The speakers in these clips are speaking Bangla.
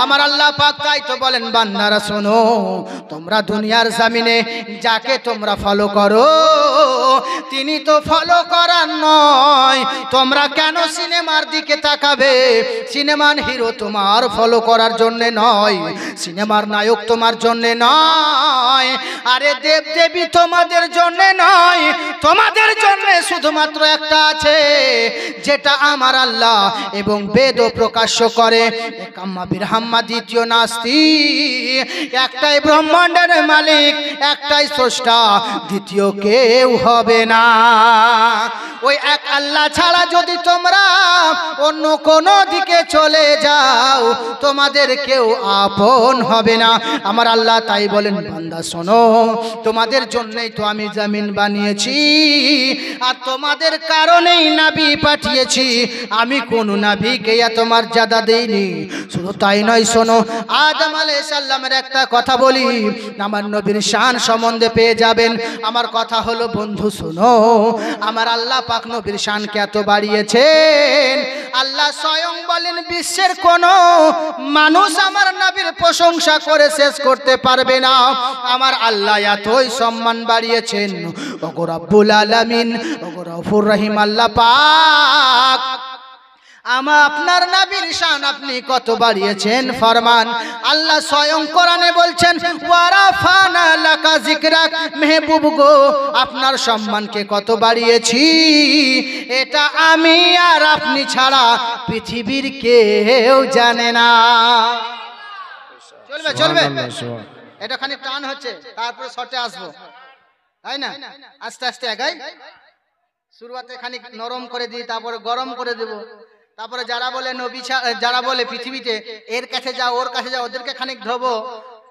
আমার আল্লাহ পাক তাই তো বলেন, বান্দারা শোনো, তোমরা দুনিয়ার জমিনে যাকে তোমরা ফলো করো তিনি তো ফলো করার নয়। তোমরা কেন সিনেমার দিকে তাকাবে? সিনেমার হিরো তোমার ফলো করার জন্য নয়, সিনেমার নায়ক তোমার জন্য নয়, আরে দেব দেবী তোমাদের জন্য নয়, তোমাদের জন্য শুধুমাত্র একটা আছে, যেটা আমার আল্লাহ এবং বেদও প্রকাশ্য করে। একাম্মা বিরহাম্মা, দ্বিতীয় নাস্তি, একটাই ব্রহ্মাণ্ডের মালিক, একটাই স্রষ্টা, দ্বিতীয় কেউ হবে না। ওই এক আল্লাহ ছাড়া যদি তোমরা অন্য কোনো দিকে চলে যাও তোমাদের কেউ আপন হবে না। আমার আল্লাহ তাই বলেন, বান্দা শোনো, তোমাদের জন্যই তো আমি জমিন বানিয়েছি, আর তোমাদের কারণেই নবী পাঠিয়েছি। আমি কোন নবীকে এত মর্যাদা দেইনি। শুধু তাই নয়, শোনো, আদম আলাইহিস সালামের একটা কথা বলি, আমার নবীর শান সম্বন্ধে পেয়ে যাবেন। আমার কথা হলো, বন্ধু শোনো, আমার আল্লাহ পাক নবীর শানকে এত বাড়িয়েছেন, আল্লাহ স্বয়ং বলেন বিশ্বের কোন মানুষ আমার নবীর প্রশংসা করে শেষ করতে পারবে না। আমার আল্লাহ এতই সম্মান বাড়িয়েছেন। ওগো রব্বুল আলামিন, ওগো গফুর রহিম আল্লাহ পাক, আপনার নবীর শান আপনি কত বাড়িয়েছেন ফরমান। আল্লাহ স্বয়ং কোরআনে বলছেন, ওয়ারাফানা লাকা যিকরাক, মেহবুব গো আপনার সম্মানকে কত বাড়িয়েছি, এটা আমি আর আপনি ছাড়া পৃথিবীর কেউ জানে না। চলবে চলবে, এটা খানিক টান হচ্ছে, তারপরে শর্টে আসবো, তাই না? আস্তে আস্তে আগাই, শুরুতে খানিক নরম করে দিই, তারপরে গরম করে দেব। তারপরে যারা বলে নবী, যারা বলে পৃথিবীতে এর কাছে যাও ওর কাছে যাও, ওদেরকে খানিক ধোবো,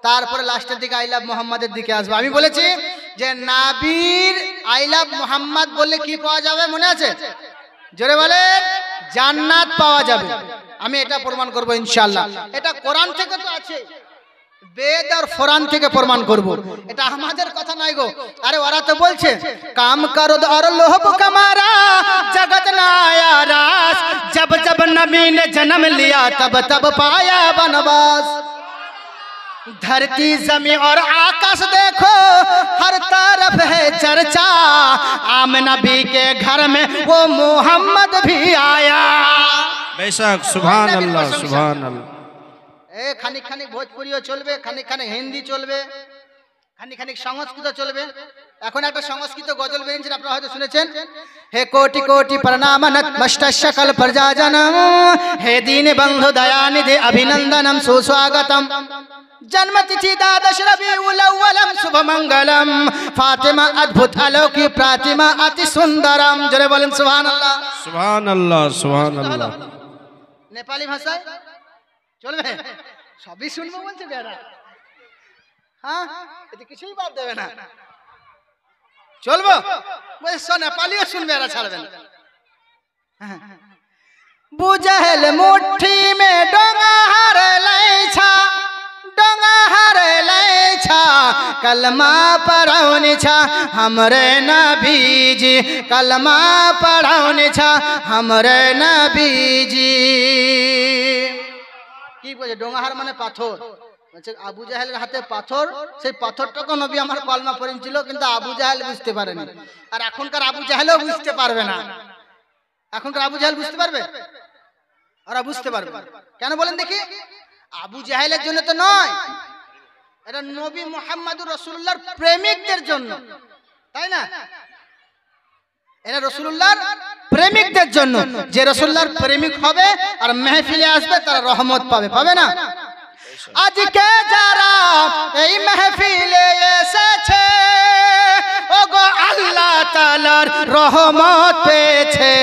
তারপরে লাস্টের দিকে আই লাভ মোহাম্মদের দিকে আসবো। আমি বলেছি যে নাবির আই লাভ মোহাম্মদ বললে কি পাওয়া যাবে মনে আছে? জোরে বলেন, জান্নাত পাওয়া যাবে। আমি এটা প্রমাণ করব ইনশাআল্লাহ। এটা কোরআন থেকে তো আছে, বেদ আর ফোরান থেকে প্রমাণ করব, এটা আমাদের কথা নাই গো। আরে ওরা তো বলছে কাম করো और लोभ कमारा जगत ना आया रास, जब जब नबी ने जन्म लिया तब तब पाया बनवास। धरती जमीन और आकाश देखो हर तरफ है चर्चा, आम नबी के घर में वो मोहम्मद भी आया। बेशक, सुभान अल्लाह, सुभान अल्लाह। খানিক খানিক ভোজপুরিও চলবে, খানিক খানিক হিন্দি চলবে, খানিক খানিক সংস্কৃত চলবে। এখন একটা সংস্কৃত গজল বেরিয়েছে, আপনারা হয়তো শুনেছেন। হে কোটি কোটি প্রণাম নতমস্তক সকল প্রজাজনম, হে দীন বন্ধু দয়ানিধি অভিনন্দনম সুস্বাগতম। जन्मतिथि द्वादश रबीउल अव्वलम शुभ मंगलम, फातिमा अद्भुत अलौकिक प्रतिमा अति सुंदरम। जोरे बोलें सुभान अल्लाह, सुभान अल्लाह, सुभान अल्लाह। नेपाली भाषाয় চলবে, সবই শুনবো বলছে বেরা। হ্যাঁ, এতে কিছুই বাদ দেবে না, চলবো বলছো, নেপালিও শুনবে, এরা ছাড়বে না। বুঝাইল মুঠি মে ডোঙা হার লাইছা, डोंगा हर लेछा, कलमा पढ़ौनी छा हमरे नबी जी, कलमा पढ़ौनी छा हमरे नबी जी। কি বলে ডোঙাহার মানে পাথর, বলছে আবু জাহেলের হাতে পাথর, সেই পাথরটাকে নবী আমার কলমা পড়েছিল, কিন্তু আবু জাহেল বুঝতে পারেনি। আর এখনকার আবু জাহেলও বুঝতে পারবে না। এখনকার আবু জাহেল বুঝতে পারবে? ওরা বুঝতে পারবে কেন বলেন দেখি? আবু জাহেলের জন্য তো নয়, এটা নবী মুহাম্মদুর রাসূলুল্লাহর প্রেমিকদের জন্য, তাই না? এটা রাসূলুল্লাহর প্রেমিকদের জন্য, যে রাসূলুল্লাহর প্রেমিক হবে আর মেহফিলে আসবে তারা রহমত পাবে, পাবে না? আজকে যারা এই মেহফিলে এসেছে ওগো আল্লাহ তাআলার রহমত পেয়েছে।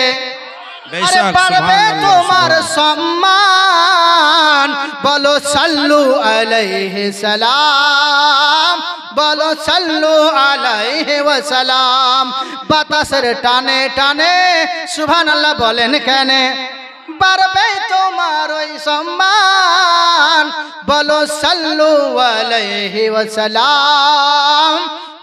আরে পারবে তোমার সম্মান, বলো সাল্লু আলাইহি সালাম, বলো সাল্লু আলাইহি ওয়াসালাম। বাতাসের টানে টানে সুবহানাল্লাহ বলেন কেন? পারবে তোমার ওই সম্মান, বলো সাল্লু আলাইহি ওয়াসালাম,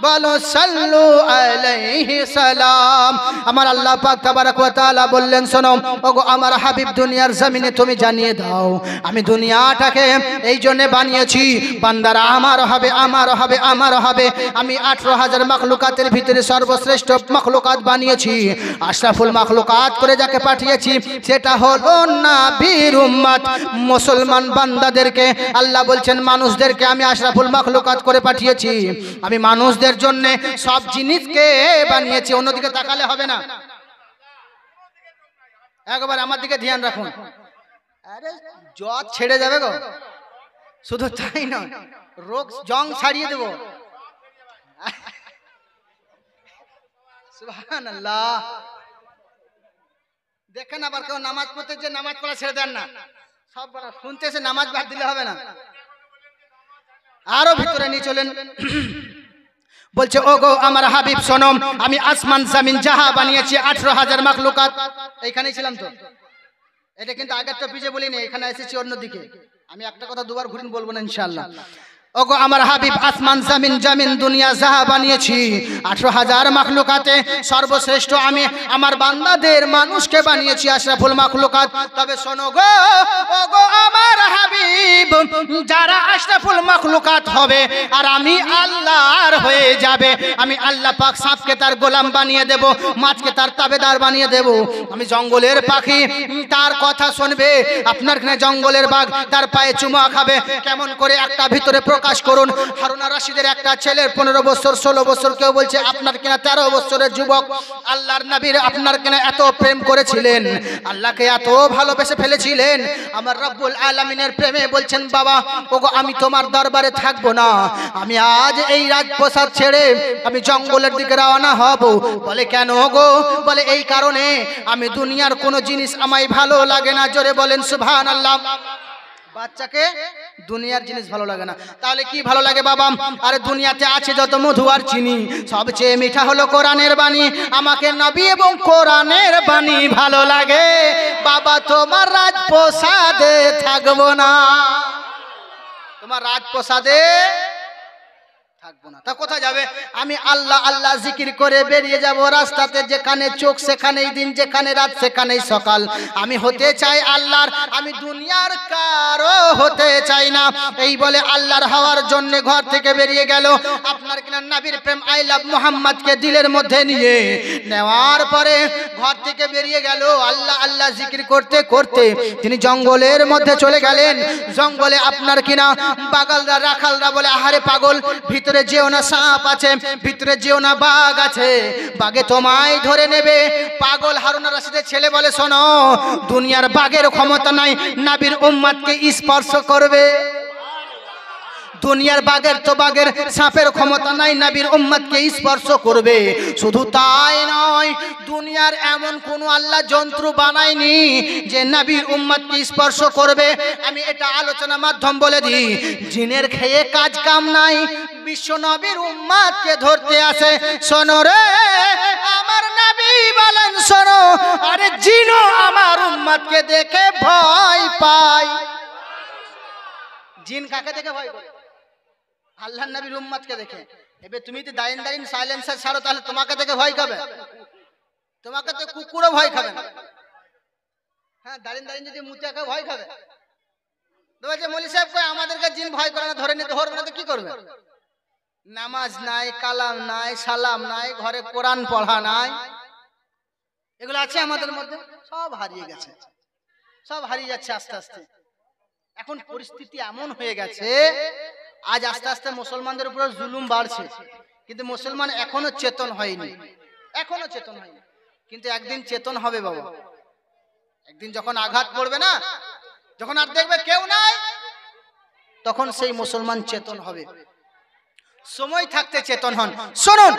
বলো সাল্লু আলাইহি সালাম। আমার আল্লাহ পাক তাবারক ওয়া তাআলা বললেন, শোনো ওগো আমার হাবিব, দুনিয়ার জমিনে তুমি জানিয়ে দাও আমি দুনিয়াটাকে এই জন্য বানিয়েছি বান্দারা আমার হবে, আমার হবে, আমার হবে। আমি 18,000 মাখলুকাতের ভিতরে সর্বশ্রেষ্ঠ মাখলুকাত বানিয়েছি, আশরাফুল মাখলুকাত করে যাকে পাঠিয়েছি সেটা হলো নবীর উম্মত। মুসলমান বান্দাদেরকে আল্লাহ বলছেন মানুষদেরকে আমি আশরাফুল মাখলুকাত করে পাঠিয়েছি। আমি মানুষদের জন্য সব জিনিসকে বানিয়েছি। অন্যদিকে তাকালে হবে না, একবার আমার দিকে ধ্যান রাখুন। আরে জ্বর ছেড়ে যাবে গো, শুধু তাই নয় রোগ জং ছাড়িয়ে দেব। সুবহানাল্লাহ। দেখেন আবার কেউ নামাজ পড়তে যে নামাজ পড়া ছেড়ে দেন না, সব শুনতে এসে নামাজ বাদ দিলে হবে না। আরো ভিতরে নিয়ে চলেন। বলছে ওগো আমার হাবিব শোনো, আমি আসমান জমিন যাহা বানিয়েছি 18,000 মাখলুকাত। এইখানেই ছিলাম তো, এটা কিন্তু আগের তো পিছে বলিনি, এখানে এসেছি অন্যদিকে। আমি একটা কথা দুবার ঘুরিয়ে বলবো না ইনশাআল্লাহ। ওগো আমার হাবিব আসমান জমিন জমিন দুনিয়া যাহা বানিয়েছি 18,000 মাখলুকাতে সর্বশ্রেষ্ঠ আমি আমার বান্দাদের মানুষকে বানিয়েছি আশরাফুল মাখলুকাত। তবে শোনো গো ওগো আমার হাবিব, যারা আশরাফুল মাখলুকাত হবে আর আমি আল্লাহর হয়ে যাবে, আমি আল্লাহ পাক সাপকে তার গোলাম বানিয়ে দেব, মাছকে তার তাবেদার বানিয়ে দেব। আমি জঙ্গলের পাখি তার কথা শুনবে, আপনার এখানে জঙ্গলের বাঘ তার পায়ে চুমা খাবে। কেমন করে একটা ভিতরে প্রকাশ করুন। হারুন আর রশিদের একটা ছেলের 15 বছর 16 বছর, কেউ বলছে আপনার কিনা 13 বছরের যুবক, আল্লাহর নবীর আপনার কিনা এত প্রেম করেছিলেন, আল্লাহকে এত ভালোবেসে ফেলেছিলেন। আমার রব্বুল আলামিনের প্রেমে বলছেন বাবা ওগো আমি তোমার দরবারে থাকবো না, আমি আজ এই রাজপ্রাসাদ ছেড়ে আমি জঙ্গলের দিকে রওনা হব। বলে কেন গো? বলে এই কারণে আমি দুনিয়ার কোনো জিনিস আমায় ভালো লাগে না। জোরে বলেন সুবহানাল্লাহ। বাচ্চাকে দুনিয়ার জিনিস ভালো লাগে না, তাহলে কি ভালো লাগে বাবা? আরে দুনিয়াতে আছে যত মধু আর চিনি, সবচেয়ে মিঠা হলো কোরআনের বাণী। আমাকে নবী এবং কোরআনের বাণী ভালো লাগে। বাবা তোমার রাজপ্রাসাদে থাকবো না, তোমার রাজপ্রাসাদে থাকবো না। তা কোথায় যাবে? আমি আল্লাহ আল্লাহ জিকির করে বেরিয়ে যাব রাস্তাতে, যেখানে চোখ সেখানেই দিন, যেখানে রাত সেখানেই সকাল। আমি হতে চাই আল্লাহর, আমি দুনিয়ার কারো হতে চাই না। এই বলে আল্লাহর হওয়ার জন্য ঘর থেকে বেরিয়ে গেল। আপনার কিনা নবীর প্রেম আই লাভ মোহাম্মদকে দিলের মধ্যে নিয়ে নেওয়ার পরে ঘর থেকে বেরিয়ে গেল। আল্লাহ আল্লাহ জিকির করতে করতে তিনি জঙ্গলের মধ্যে চলে গেলেন। জঙ্গলে আপনার কিনা পাগলরা রাখালরা বলে আহারে পাগল, ভিতরে যেও না সাপ আছে, ভিতরে যেও না বাঘ আছে, বাঘে তোমায় ধরে নেবে। পাগল হারুন আর রশিদের ছেলে বলে শোনো, দুনিয়ার বাঘের ক্ষমতা নাই নবীর উম্মতকে স্পর্শ করবে। দুনিয়ার বাঘের তো বাঘের সাপের ক্ষমতা নাই নবীর উম্মতকে স্পর্শ করবে। শুধু তাই নয়, দুনিয়ার এমন কোন আল্লাহ যন্ত্র বানায়নি যে নবীর উম্মতকে স্পর্শ করবে। আমি এটা আলোচনা মাধ্যম বলে দিই, জিনের খেয়ে কাজ কাম নাই, বিশ্ব নবীর উম্মতকে ধরতে আসে। শোনো রে আমার নবী বলেন শোনো, আরে জিনও আমার উম্মতকে দেখে ভয় পায়। জিন কাকে দেখে ভয় করে? আল্লাহর নবীর উম্মতকে দেখে। এবে তুমি তো দাইন দাইন সাইলেন্সার ছাড়ো, তাহলে তোমাকে দেখে ভয় খাবে? তোমাকে তো কুকুরও ভয় খাবে না। হ্যাঁ, দাইন দাইন যদি মুতিয়াকে ভয় খাবে। তো বলছে মৌলী সাহেব কই আমাদেরকে জিন ভয় করে না, ধরে নিতে ধরবে না তো কি করবে? নামাজ নাই, কালাম নাই, সালাম নাই, ঘরে কোরআন পড়া নাই, এগুলো আছে আমাদের মধ্যে? সব হারিয়ে গেছে, সব হারিয়ে যাচ্ছে আস্তে আস্তে। এখন পরিস্থিতি এমন হয়ে গেছে, আজ আস্তে আস্তে মুসলমানদের উপর জুলুম বাড়ছে, কিন্তু মুসলমান এখনো চেতন হয়নি, এখনো চেতন হয়নি। কিন্তু একদিন চেতন হবে বাবা। একদিন যখন আঘাত পড়বে না, যখন আর দেখবে কেউ নাই, তখন সেই মুসলমান চেতন হবে। সময় থাকতে চেতন হন। শুনুন,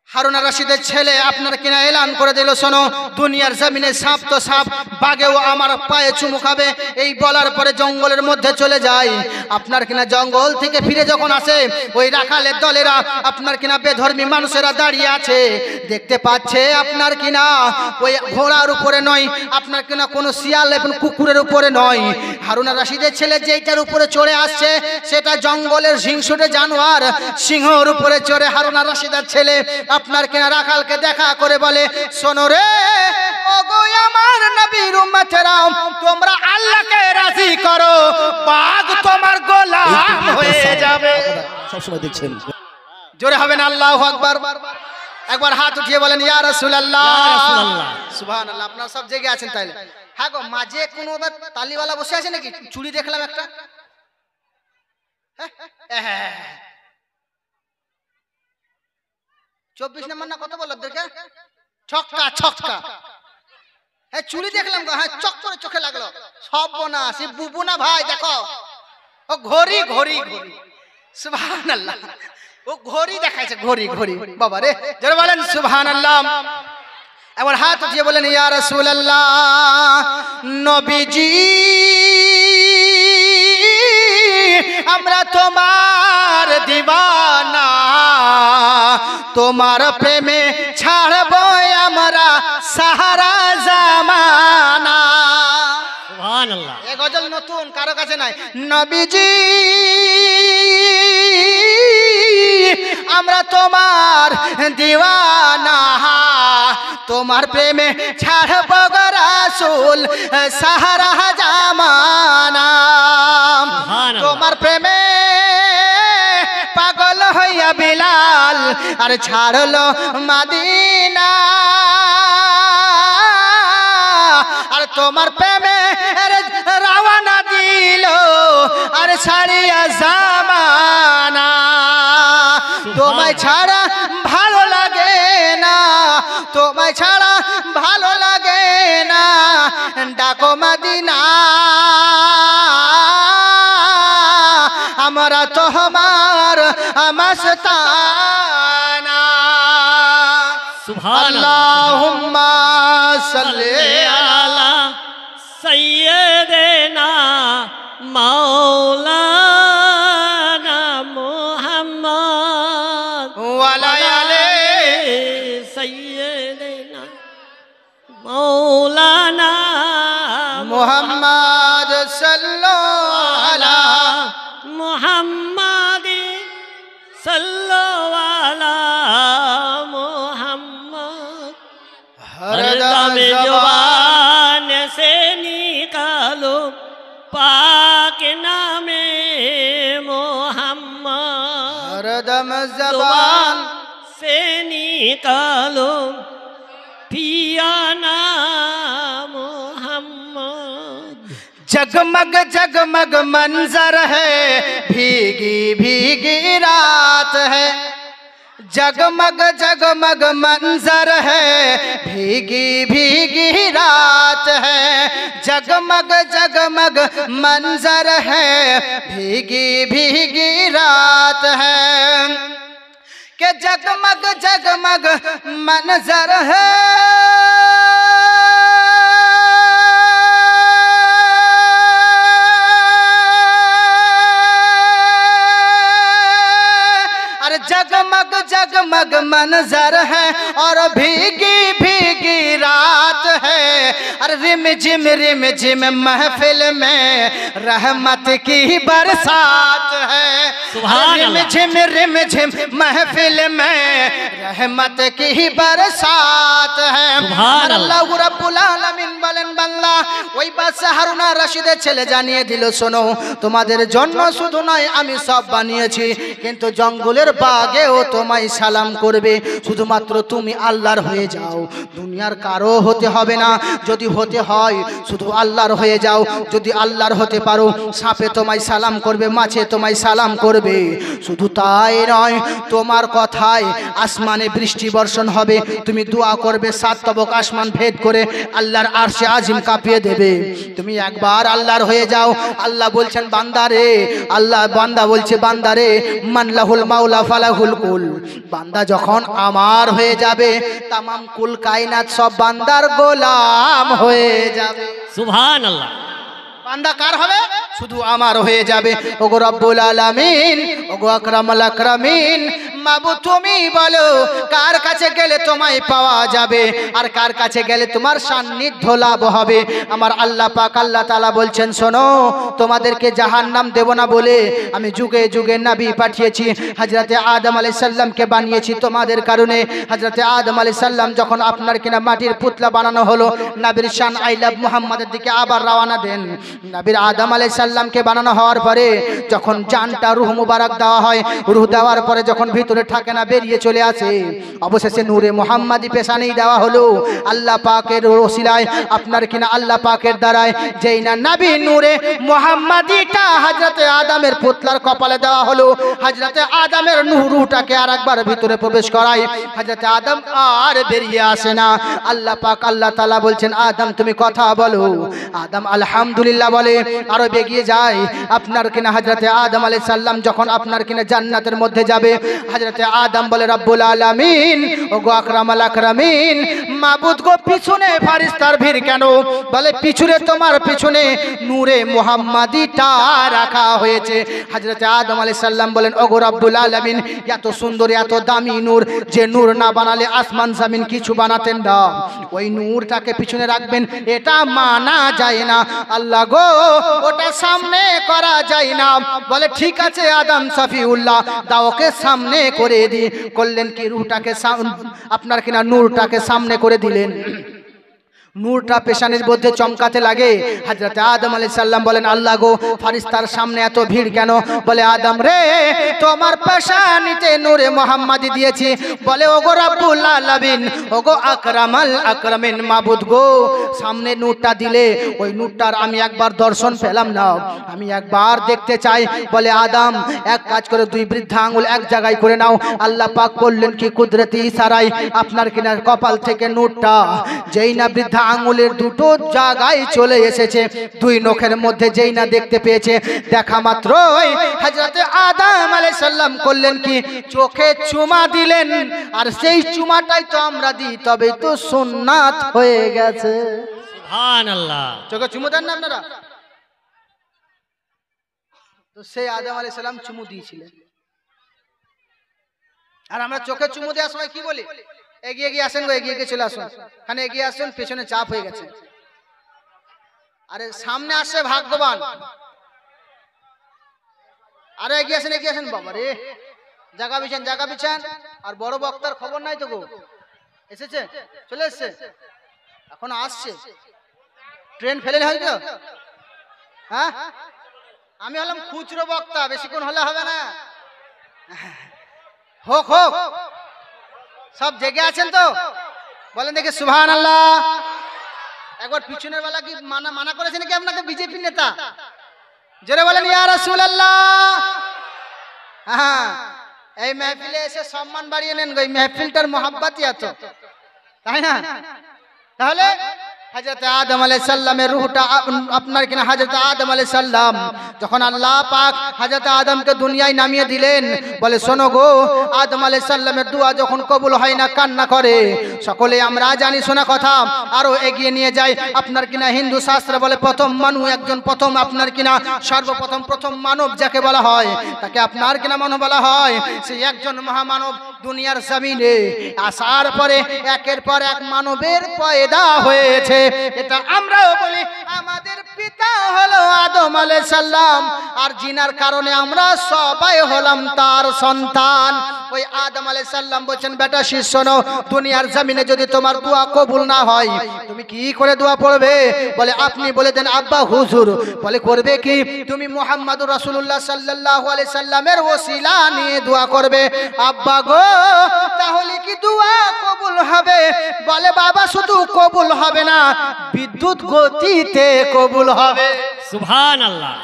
হারুন আর রশিদের ছেলে আপনার কিনা এলান করে দিল, শোনো দুনিয়ার জমিনে সাপ তো সাপ, বাঘেও আমার পায়ে চুমু খাবে। এই বলার পরে জঙ্গলের মধ্যে চলে যায়। আপনার কিনা জঙ্গল থেকে ফিরে যখন আসে, ওই রাখালের দলেরা আপনার কিনা বেধর্মী মানুষেরা দাঁড়িয়ে আছে, দেখতে পাচ্ছে আপনার কিনা ওই ঘোড়ার উপরে নয়, আপনার কিনা কোনো শিয়াল এবং কুকুরের উপরে নয়, হারুন আর রশিদের ছেলে যেইটার উপরে চড়ে আসছে সেটা জঙ্গলের হিংস্র জানোয়ার, সিংহর উপরে চড়ে হারুন আর রশিদের ছেলে আপনার কিনা রাখালকে দেখা করে বলে, শোনো রে ওগো আমার নবীর উম্মতেরা, তোমরা আল্লাহকে রাজি করো, বাঘ তোমার গোলাম হয়ে যাবে। সব সময় দেখছেন জোরে হবে না আল্লাহু আকবার? একবার হাত উঠিয়ে বলেন ইয়া রাসূলুল্লাহ। সুবহানাল্লাহ। আপনারা সব জেগে আছেন তাইলে? হ্যাঁ গো, মাঝে কোনো তালিওয়ালা বসে আছে নাকি? চুড়ি দেখলাম একটা। 24 নম্বর না কত বললো দেখে? ছক্কা ছক্কা। হ্যাঁ চুড়ি দেখলাম গো, হ্যাঁ চক করে চোখে লাগলো। সব বোনা সে বুবু না ভাই, দেখো ও ঘড়ি ঘড়ি ঘড়ি। সুবহানাল্লাহ। ও ঘড়ি দেখাইছে, ঘড়ি ঘড়ি। বাবা রে, যারা বলেন সুবহানাল্লাহ। এবার হাত উঠিয়ে বলেন ইয়া রাসূলুল্লাহ, নবীজি আমরা তোমার দিওয়ানা, তোমার প্রেমে ছাড়বো আমরা সাহারা জামানা। সুবহানাল্লাহ। এই গজল নতুন, কারো কাছে নাই। নবীজি আমরা তোমার দিওয়ানা, তোমার প্রেমে ছাড়বো গো রাসূল সাহারা জামানা। তোমার প্রেমে পাগল হইয়া বিলাল আর ছাড়লো মদিনা, আর তোমার প্রেমে রওনা দিল আর ছাড়িয়া জামানা। তোমায় ছাড়া ভালো লাগে না, তোমায় ছাড়া ভালো লাগে না, ডাকো মদিনা, আমরা তোমার মস্তানা। আল্লাহুম্মা সাল্লি আলা সাইয়্যিদিনা মাওলানা মুহাম্মদ ওয়ালা আলি সাইয়্যিদিনা মাওলানা মুহাম্মদ সাল্লাল্লাহু আলা মুহাম্মদ সাল্লাল্লাহু আলা মুহাম্মদ। हरदम जुबान से निकालो पाक नामे मोहम्मद, हरदम ज़बान से निकालो पिया नाम मोहम्मद। जगमग जगमग मंजर है, भीगी भीगी रात है, जगमग जगमग मंजर है, भीगी भीगी रात है, जगमग जगमग मंजर है, भीगी भीगी रात है, के जगमग जगमग मंजर है, जगमग जगमग मंजर है और भीगी भीगी रात है, अरे रिम झिम महफिल में रहमत की बरसात है। रिम झिम महफिल में रहमत की बरसात है। আল্লাহ রাব্বুল আলামিন বলেন বান্দা ওই বাদশা হারুন আর রশিদের ছেলে জানিয়ে দিল, শোনো তোমাদের জন্য শুধু নয় আমি সব বানিয়েছি, কিন্তু জঙ্গলের বাঘেও তোমায় সালাম করবে, শুধুমাত্র তুমি আল্লাহর হয়ে যাও, দুনিয়ার কারো হতে হবে না। যদি হতে হয় হয় শুধু আল্লাহর হয়ে যাও। যদি আল্লাহর হতে পারো, সাপে তোমায় সালাম করবে, মাছে তোমায় সালাম করবে। শুধু তাই নয়, তোমার কথায় আসমানে বৃষ্টি বর্ষণ হবে। তুমি দোয়া করবে, 7 তবক আসমান ভেদ করে আল্লাহর আরশে আজিম কাঁপিয়ে দেবে। তুমি একবার আল্লাহর হয়ে যাও। আল্লাহ বলছেন বান্দারে, বান্দা বলছে বান্দারে, মানলাহুল মাওলা ফালাহুল কুল। বান্দা যখন আমার হয়ে যাবে, তামাম কুল কায়নাত সব বান্দার গোলাম হয়ে যাবে। সুবহানাল্লাহ। বান্দা কার হবে? শুধু আমার হয়ে যাবে। ওগো রব্বুল আলামিন, ওগো আকরামুল আকরামিন, মাবুদ তুমি বলো কার কাছে গেলে তোমায় পাওয়া যাবে, আর কার কাছে গেলে তোমার সান্নিধ্য লাভ হবে। আমার আল্লাহ পাক আল্লাহ তাআলা বলছেন, শোনো, তোমাদেরকে জাহান্নাম দেব না বলে আমি যুগে যুগে নবী পাঠিয়েছি। হযরতে আদম আলাইহিস সালামকে বানিয়েছি তোমাদের কারণে। হযরতে আদম আলাইহিস সালাম যখন আপনার কিনা মাটির পুতলা বানানো হলো, নবীর শান আই লাভ মুহাম্মাদের দিকে আবার রওনা দেন। নবীর আদম আলাইহিস সালামকে বানানো হওয়ার পরে যখন জানটা রূহ মুবারক দেওয়া হয়, রূহ দেওয়ার পরে যখন ভিতরে থাকে না, বেরিয়ে চলে আসে, অবশেষে নূরে মুহাম্মাদি পেশানেই দেওয়া হলো। আল্লাহ পাকের ওসিলায়, আপনার কিনা আল্লাহ পাকের দ্বারায় যেই না নবী নূরে মুহাম্মাদিটা হযরতে আদমের পুতলার কপালে দেওয়া হলো, হযরতে আদমের রূহটাকে আরেকবার ভিতরে প্রবেশ করায়, হযরতে আদম আর বেরিয়ে আসে না। আল্লাহ পাক আল্লাহ তাআলা বলছেন, আদম তুমি কথা বলো। আদম আলহামদুলিল্লাহ বলে, আরো এগিয়ে যায়। আপনার কিনা হযরতে আদম আলাইহিস সালাম যখন আপনার কিনা জান্নাতের মধ্যে যাবে, হযরতে আদম বলে, রব্বুল আলামিন, ওগো আকরামুল আকরামিন, মাবুদ গো পিছনে ফেরেশতার ভিড় কেন? বলে পিছনে, তোমার পিছনে নূরে মুহাম্মাদিটা রাখা হয়েছে। হযরতে আদম আলাইহিস সালাম বলেন, ওগো রব্বুল আলামিন, এত সুন্দর এত দামি নূর, যে নূর না বানালে আসমান জমিন কিছু বানাতেন না, ওই নূরটাকে পিছনে রাখবেন, এটা মানা যায় না। আল্লাহ গো, ওটা সামনে করা যায় না। বলে ঠিক আছে আদম সফিউল্লাহ, দাও ওকে সামনে করে দি। করলেন কি, রূহটাকে আপনার কিনা নূরটাকে সামনে করে দিলেন। নূরটা পেশানির মধ্যে চমকাতে লাগে। হযরতে আদম আলাইহিস সালাম বলেন, আল্লাহ গো, ফেরেশতার সামনে এত ভিড় কেন? বলে আদম রে, তোমার পেশানিতে নূরে মুহাম্মাদি দিয়েছি। বলে ওগো রব্বুল আলামিন, ওগো আকরামাল আকরামিন, মাবুদ গো, সামনে নূরটা দিলে ওই নূরটার আমি একবার দর্শন পেলাম না, আমি একবার দেখতে চাই। বলে আদম, এক কাজ করে 2 বৃদ্ধা আঙ্গুল এক জায়গায় করে নাও। আল্লাহ পাক করলেন কি, কুদরতি ইশারায় আপনার কিনা কপাল থেকে নূরটা যেই না বৃদ্ধা আঙ্গুলের 2টো জায়গায় চলে এসেছে, 2 নখের মধ্যে যেই না দেখতে পেয়েছে, দেখা মাত্রই হযরতে আদম আলাইহিস সালাম করলেন কি, চোখে চুমা দিলেন। আর সেই চুমাটাই তো আমরা দিই, তবে তো সুন্নাত হয়ে গেছে। সুবহানাল্লাহ। চোখে চুমু দেন না আপনারা? তো সেই আদম আলাইহিস সালাম চুমু দিয়েছিলেন। আর আমরা চোখে চুমু দেওয়ার সময় কি বলি? এগিয়ে গিয়ে আসেন গো, এগিয়ে গিয়ে চলে আসুন, খানে এগিয়ে আসুন, পেছনে চাপ হয়ে গেছে। আরে সামনে আসছে ভাগ্যবান, আরে এগিয়ে আসেন বাবা রে, জায়গা বিছান। আর বড় বক্তার খবর নাই তো গো, এসেছে, চলে এসছে, এখন আসছে। ট্রেন ফেলে হয়তো, হ্যাঁ? আমি হলাম খুচরো বক্তা, বেশিক্ষণ হলে হবে না। হোক সব জেগে আছেন তো? বলেন দেখে সুবহানাল্লাহ। একবার পিছনের বেলা কি মানা করেছেন কি আপনাকে বিজেপি নেতা? জোরে বলেন ইয়া রাসূলুল্লাহ। হ্যাঁ, এই মেহফিলে এসে সম্মান বাড়িয়ে নেন গো, এই মেহফিলটার মহব্বতই এত, তাই না? তাহলে হযরত আদম আলাইহিস সালামের রূহটা আপনার কিনা হযরত আদম আলাইহিস সালাম যখন আল্লাহ পাক হযরত আদমকে দুনিয়ায় নামিয়ে দিলেন, বলে শোনো গো, আদম আলাইহিস সালামের দোয়া যখন কবুল হয় না, কান্না করে। সকলে আমরা জানি শোনা কথা, আরো এগিয়ে নিয়ে যাই। আপনার কিনা হিন্দু শাস্ত্রে বলে প্রথম মানুষ একজন, প্রথম আপনার কিনা সর্বপ্রথম প্রথম মানব যাকে বলা হয়, তাকে আপনার কিনা মানব বলা হয়। সেই একজন মহামানব দুনিয়ার জমিনে আসার পরে একের পর এক মানবের পয়দা হয়েছে। এটা আমরাও বলি, আমাদের পিতা হলো আদম আলাইহিস সালাম, আর জিনার কারণে আমরা সবাই হলাম তার সন্তান। ওই আদম আলাইহিস সালাম বলেন, বেটা শিষ্য শোনো, দুনিয়ার জমিনে যদি তোমার দোয়া কবুল না হয় তুমি কি করে দোয়া পড়বে? বলে আপনি বলে দেন আব্বা হুজুর। বলে করবে কি? তুমি মুহাম্মদুর রাসূলুল্লাহ সাল্লাল্লাহু আলাইহি সাল্লামের ওসিলা নিয়ে দোয়া করবে। আব্বা গো, তাহলে কি দোয়া কবুল হবে? বলে বাবা, শুধু কবুল হবে না, বিদ্যুৎ গতিতে কবুল হবে। সুবহানাল্লাহ।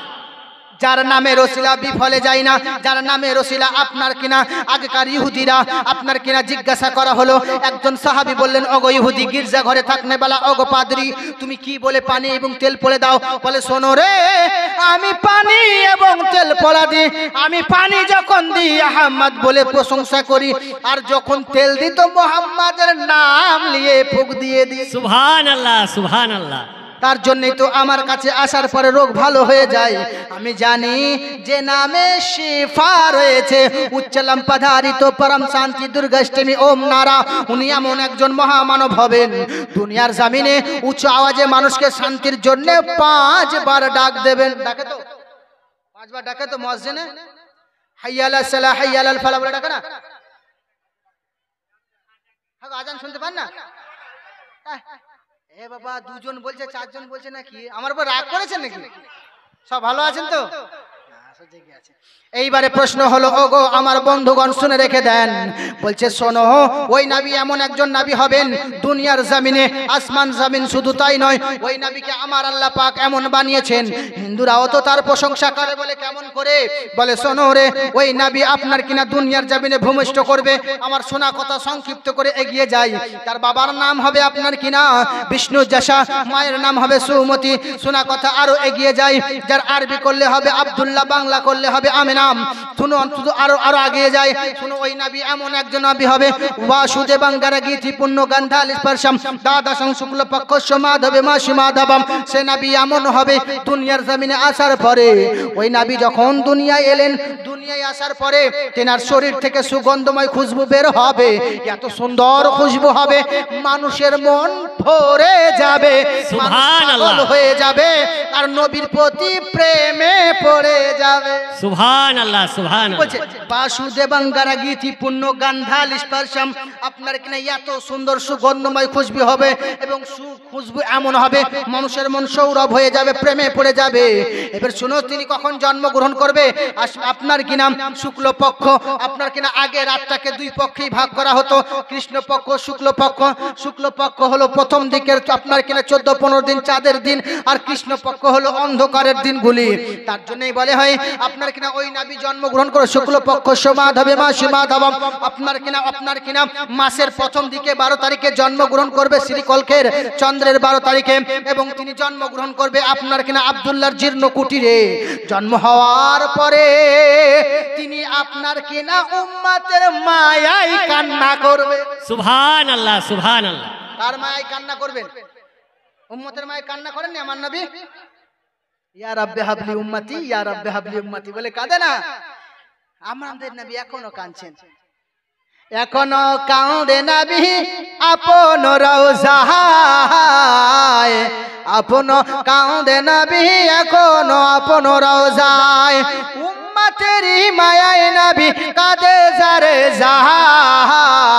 যার নামে রসিলা বিফলে যায় না, যার নামে রসিলা আপনার কিনা আগেকার ইহুদিরা আপনার কিনা জিজ্ঞাসা করা হলো, একজন সাহাবী বললেন, ওগো ইহুদি গির্জা ঘরে থাকনে বেলা, ওগো পাদ্রী তুমি কি বলে পানি এবং তেল পড়ে দাও? বলে শোনো রে, আমি পানি এবং তেল পড়া দিই, আমি পানি যখন দিই আহমদ বলে প্রশংসা করি, আর যখন তেল দিই তো মুহাম্মাদের নাম নিয়ে ফুঁক দিয়ে দিই। সুবহানাল্লাহ সুবহানাল্লাহ। তার জন্যই তো আমার কাছে আসার পরে রোগ ভালো হয়ে যায়। আমি জানি যে নামে শিফা রয়েছে, উচ্চালাম পধারিত পরম শান্তি দুর্গাষ্টমী ওম নারা, উনি এমন একজন মহামানব হবেন দুনিয়ার জমিনে উচ্চ আওয়াজে মানুষকে শান্তির জন্য 5 বার ডাক দেবেন। ডাকে তো 5 বার ডাকে তো মসজিদে, হাইয়া আলাস সালাহ হাইয়া আলাল ফালাহ বলে ডাকে না? হ্যাঁ, আজান শুনতে পান না? এ বাবা, 2 জন বলছে 4 জন বলছে নাকি? আমার উপর রাগ করেছেন নাকি? সব ভালো আছেন তো? এইবারে প্রশ্ন হলো, ওগো আমার বন্ধুগণ শুনে রেখে দেন। বলছে শোনো, ওই নবী এমন একজন নবী হবেন দুনিয়ার জমিনে, আসমান জমিন শুধু তাই নয়, ওই নবীকে আমার আল্লাহ পাক এমন বানিয়েছেন, হিন্দুরাও তো তার প্রশংসা করে। বলে কেমন করে? বলে শোনো রে, ওই নবী আপনার কিনা দুনিয়ার জমিনে ভূমিষ্ঠ করবে। আমার শোনা কথা সংক্ষিপ্ত করে এগিয়ে যাই। তার বাবার নাম হবে আপনার কিনা বিষ্ণু যশা, মায়ের নাম হবে সুমতি। শোনা কথা আরো এগিয়ে যাই, যার আরবি করলে হবে আব্দুল্লাহ, বাংলা করলে হবে আমিনাম। শুনো, শুধু আরো আগিয়ে যায়। শুনো, ওই নবী এমন একজন নবী হবে, বাসুদেবং গরগীতি পুণ্য গন্ধাল স্পর্শম দ্বাদশং শুক্ল পক্ষ সমাধবে মাসি মাধবম। সে নবী এমন হবে দুনিয়ার জমিনে আসার পরে, ওই নবী যখন দুনিয়ায় এলেন, দুনিয়ায় আসার পরে তেনার শরীর থেকে সুগন্ধময় খুশবু বের হবে। এত সুন্দর খুশবু হবে মানুষের মন ভরে যাবে, সুবহানাল্লাহ হয়ে যাবে, আর নবীর প্রতি প্রেমে পড়ে যাবে। সুবহানাল্লাহ সুবহানাল্লাহ। বলছে বাসুদেবং গরগীতি পুণ্য গন্ধাল স্পর্শম, আপনার কিনা এত সুন্দর সুগন্ধময় খুশবু হবে, এবং খুশবু এমন হবে মানুষের মন সৌরভ হয়ে যাবে, প্রেমে পড়ে যাবে। এবার শুনো, তিনি কখন জন্মগ্রহণ করবে? আপনার কিনা শুক্ল পক্ষ, আপনার কিনা আগে রাতটাকে 2 পক্ষেই ভাগ করা হতো, কৃষ্ণ পক্ষ শুক্ল পক্ষ। শুক্ল পক্ষ হলো প্রথম দিকের আপনার কিনা 14-15 দিন চাঁদের দিন, আর কৃষ্ণ পক্ষ হলো অন্ধকারের দিনগুলি। তার জন্যই বলে হয় আপনার কিনা ওই নবী জন্মগ্রহণ করে শুক্ল পক্ষ সমাধবে মাসি মাধবম। আপনার কিনা মাসের প্রথম দিকে 12 তারিখে জন্মগ্রহণ করবে শ্রীকল্কের চন্দ্রের 12 তারিখে, এবং তিনি জন্মগ্রহণ করবে আপনার কিনা আব্দুল্লাহর জীর্ণ কুটিরে। জন্ম হওয়ার পরে তিনি আপনার কিনা উম্মতের মায়ায় কান্না করবে। সুবহানাল্লাহ সুবহানাল্লাহ। কার মায়ায় কান্না করবেন? উম্মতের মায়ায় কান্না করেন না আমার নবী? ইয়া রাব্বি হাবলি উম্মতি, ইয়া রাব্বি হাবলি উম্মতি বলে কাঁদে না? আমাদের নবী এখনো কাঁদছেন, এখনো কাঁদে নবী আপন রওজায়, আপন কাঁদে নবী এখনো আপন রওজায়। উম্মতেরই মায়ায় নবী কাঁদে যারে জাহার,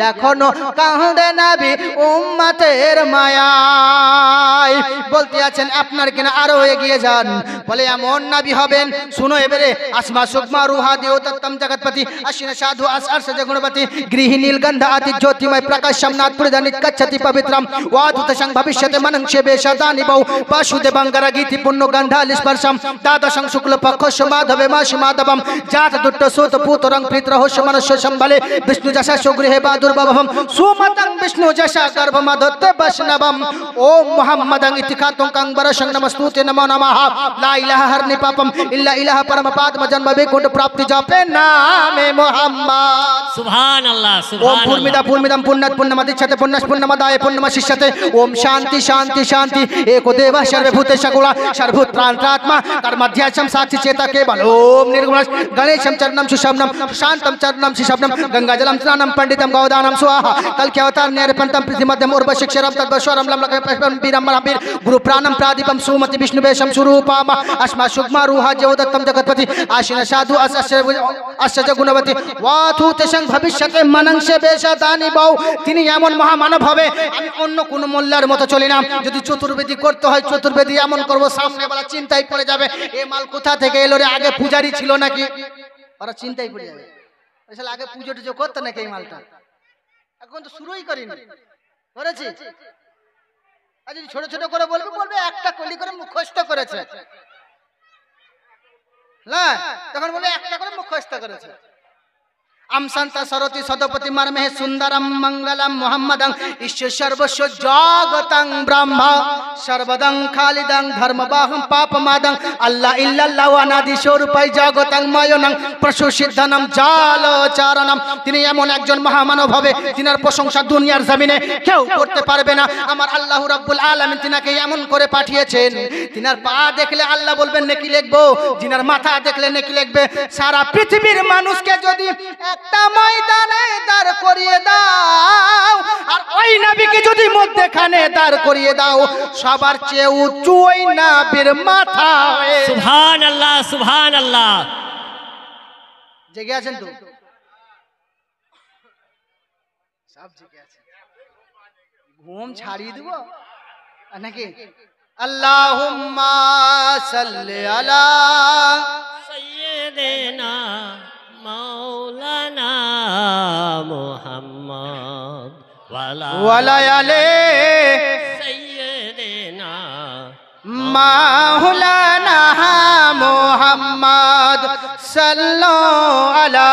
এখনো কাঁদে নবী উম্মতের মায়ায়। বলতে আছেন আপনার কিনা আরো এগিয়ে যান। বলে এমন নবী হবেন, শুনো এবারে, আসমা সুকমা রুহা দেওতম জগৎপতি আশ্বিন সাধু আসর সজা গুণপতি গৃহী নীলগন্ধ আতি জ্যোতিময় প্রকাশম নাথ পুরিদানিত কচ্ছতি পবিত্রম ওয়াদুত সং ভবিষ্যতে মনং সেবে সদানি বৌ বাসুদেবং গরগীতি পুণ্য গন্ধাল স্পর্শম দ্বাদশং শুক্ল পক্ষ সমাধবে মাসি মাধবম জাত দুট্ট সুত পুতরং পিতর হোষ মনুষ্য সম্বলে বিষ্ণু যশা সুগৃহে বাদুর্ভবম সুমতং বিষ্ণু যশা গর্ভমধত্তে বৈষ্ণবম। ওম মুহাম্মদং ইতিখাতং কং বরশং নমস্তুতে নমো নমঃ। লা ইলাহা হরনি পাপম ইল্লা ইলাহা পরম পাদম জন্ম বৈকুণ্ঠ প্রাপ্তি জপে নামে মুহাম্মদ। সুবহানাল্লাহ ওম সুবহানাল্লাহ। পূর্মিদা পূর্মিদম পুণ্যাৎ পুণ্যমতিচ্ছতে পুণ্যস পুণ্যমদায় পুণ্যমশিষ্যতে। ওম শান্তি শান্তি শান্তি एको देव सर्वभूतेश गुणा सर्वभूत प्राणात्मा कर्माध्यासम साक्षी चेता केवल। ओम निर्गुण गणेशम चरणम सुशमनम शांतम चरणम सुशमनम गंगाजलम स्नानम पंडितम गौदानम स्वाहा कल क्या अवतार नेरपंतम पृथ्वीमध्यम उर्वशिक शरम तद्वश्वरम लमलकम वीरम महावीर गुरु प्राणम प्रादीपम सुमति विष्णुवेशम स्वरूपम अस्मा सुग्मा रूहा जगदत्तम जगतपति आशिन साधु अश्चर्य गुणवती वाथु तेषं भविष्यते मनंसे बेशादानी बाउ তিনি এমন মহামানব হবে আমি অন্য কোন মোল্লার মতো চলি না যদি চতুর্বেদী করতে হয় চতুর্বেদী এমন করব সামনে वाला চিন্তায় পড়ে যাবে এই মাল কোথা থেকে এলো রে আগে পূজারি ছিল নাকি ওরা চিন্তায় পড়ে যাবে আসলে আগে পূজো টুজো করতে নাকি এই মালটা এখন তো শুরুই করিনি করেছি আজ যদি ছোট ছোট করে বলবে বলবে একটা কলি করে মুখস্থ করেছে না তখন বলে একটা করে মুখস্থ করেছে আম শান্ত সরতি সদপতি মর্মে সুন্দরম মঙ্গলম মুহাম্মদং ঈশ্বর সর্বস্ব জগতং ব্রহ্ম সর্বদং খালিদং ধর্মবাহম পাপমাদং আল্লাহ ইল্লাল্লাহ অনাদি স্বরূপাই জগতং ময়নং প্রসুসিদ্ধনম জালচারণম তিনি এমন একজন মহামানব হবে যিনার প্রশংসা দুনিয়ার জমিনে কেউ করতে পারবে না আমার আল্লাহ রাব্বুল আলামিন তিনাকে এমন করে পাঠিয়েছেন তিনার পা দেখলে আল্লাহ বলবেন নেকি লিখবো যিনার মাথা দেখলে নেকি লিখবে সারা পৃথিবীর মানুষকে যদি একটা ময়দানে দাঁড় করিয়ে দাও আর ওই নবীকে যদি মধ্যখানে দাঁড় করিয়ে দাও সবার চেয়ে উঁচু ওই নবীর মাথা সুবহানাল্লাহ সুবহানাল্লাহ জেগে আছেন তো সব জেগে আছেন ঘুম ছাড়িয়ে দেব নাকি আল্লাহুম্মা সাল্লি আলা সাইয়্যিদিনা মাওলানা মুহাম্মদ ওয়ালা আলে সাইয়্যিদিনা মাওলানা মুহাম্মদ সাল্লাল্লাহু আলা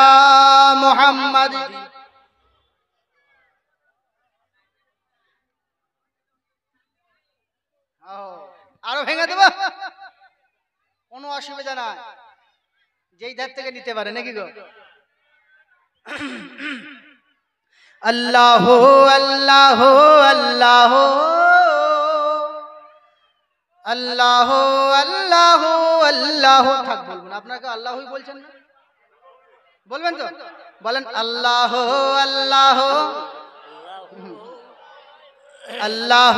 মুহাম্মদ আরো ভেঙে দেব কোনো অসুবিধা নাই যেই ধার থেকে নিতে পারে নাকি গো আল্লাহ আল্লাহ আল্লাহ আল্লাহ আল্লাহ আল্লাহ থাক বলবেন আপনাকে আল্লাহই বলছেন না বলবেন তো বলেন আল্লাহ আল্লাহ আল্লাহ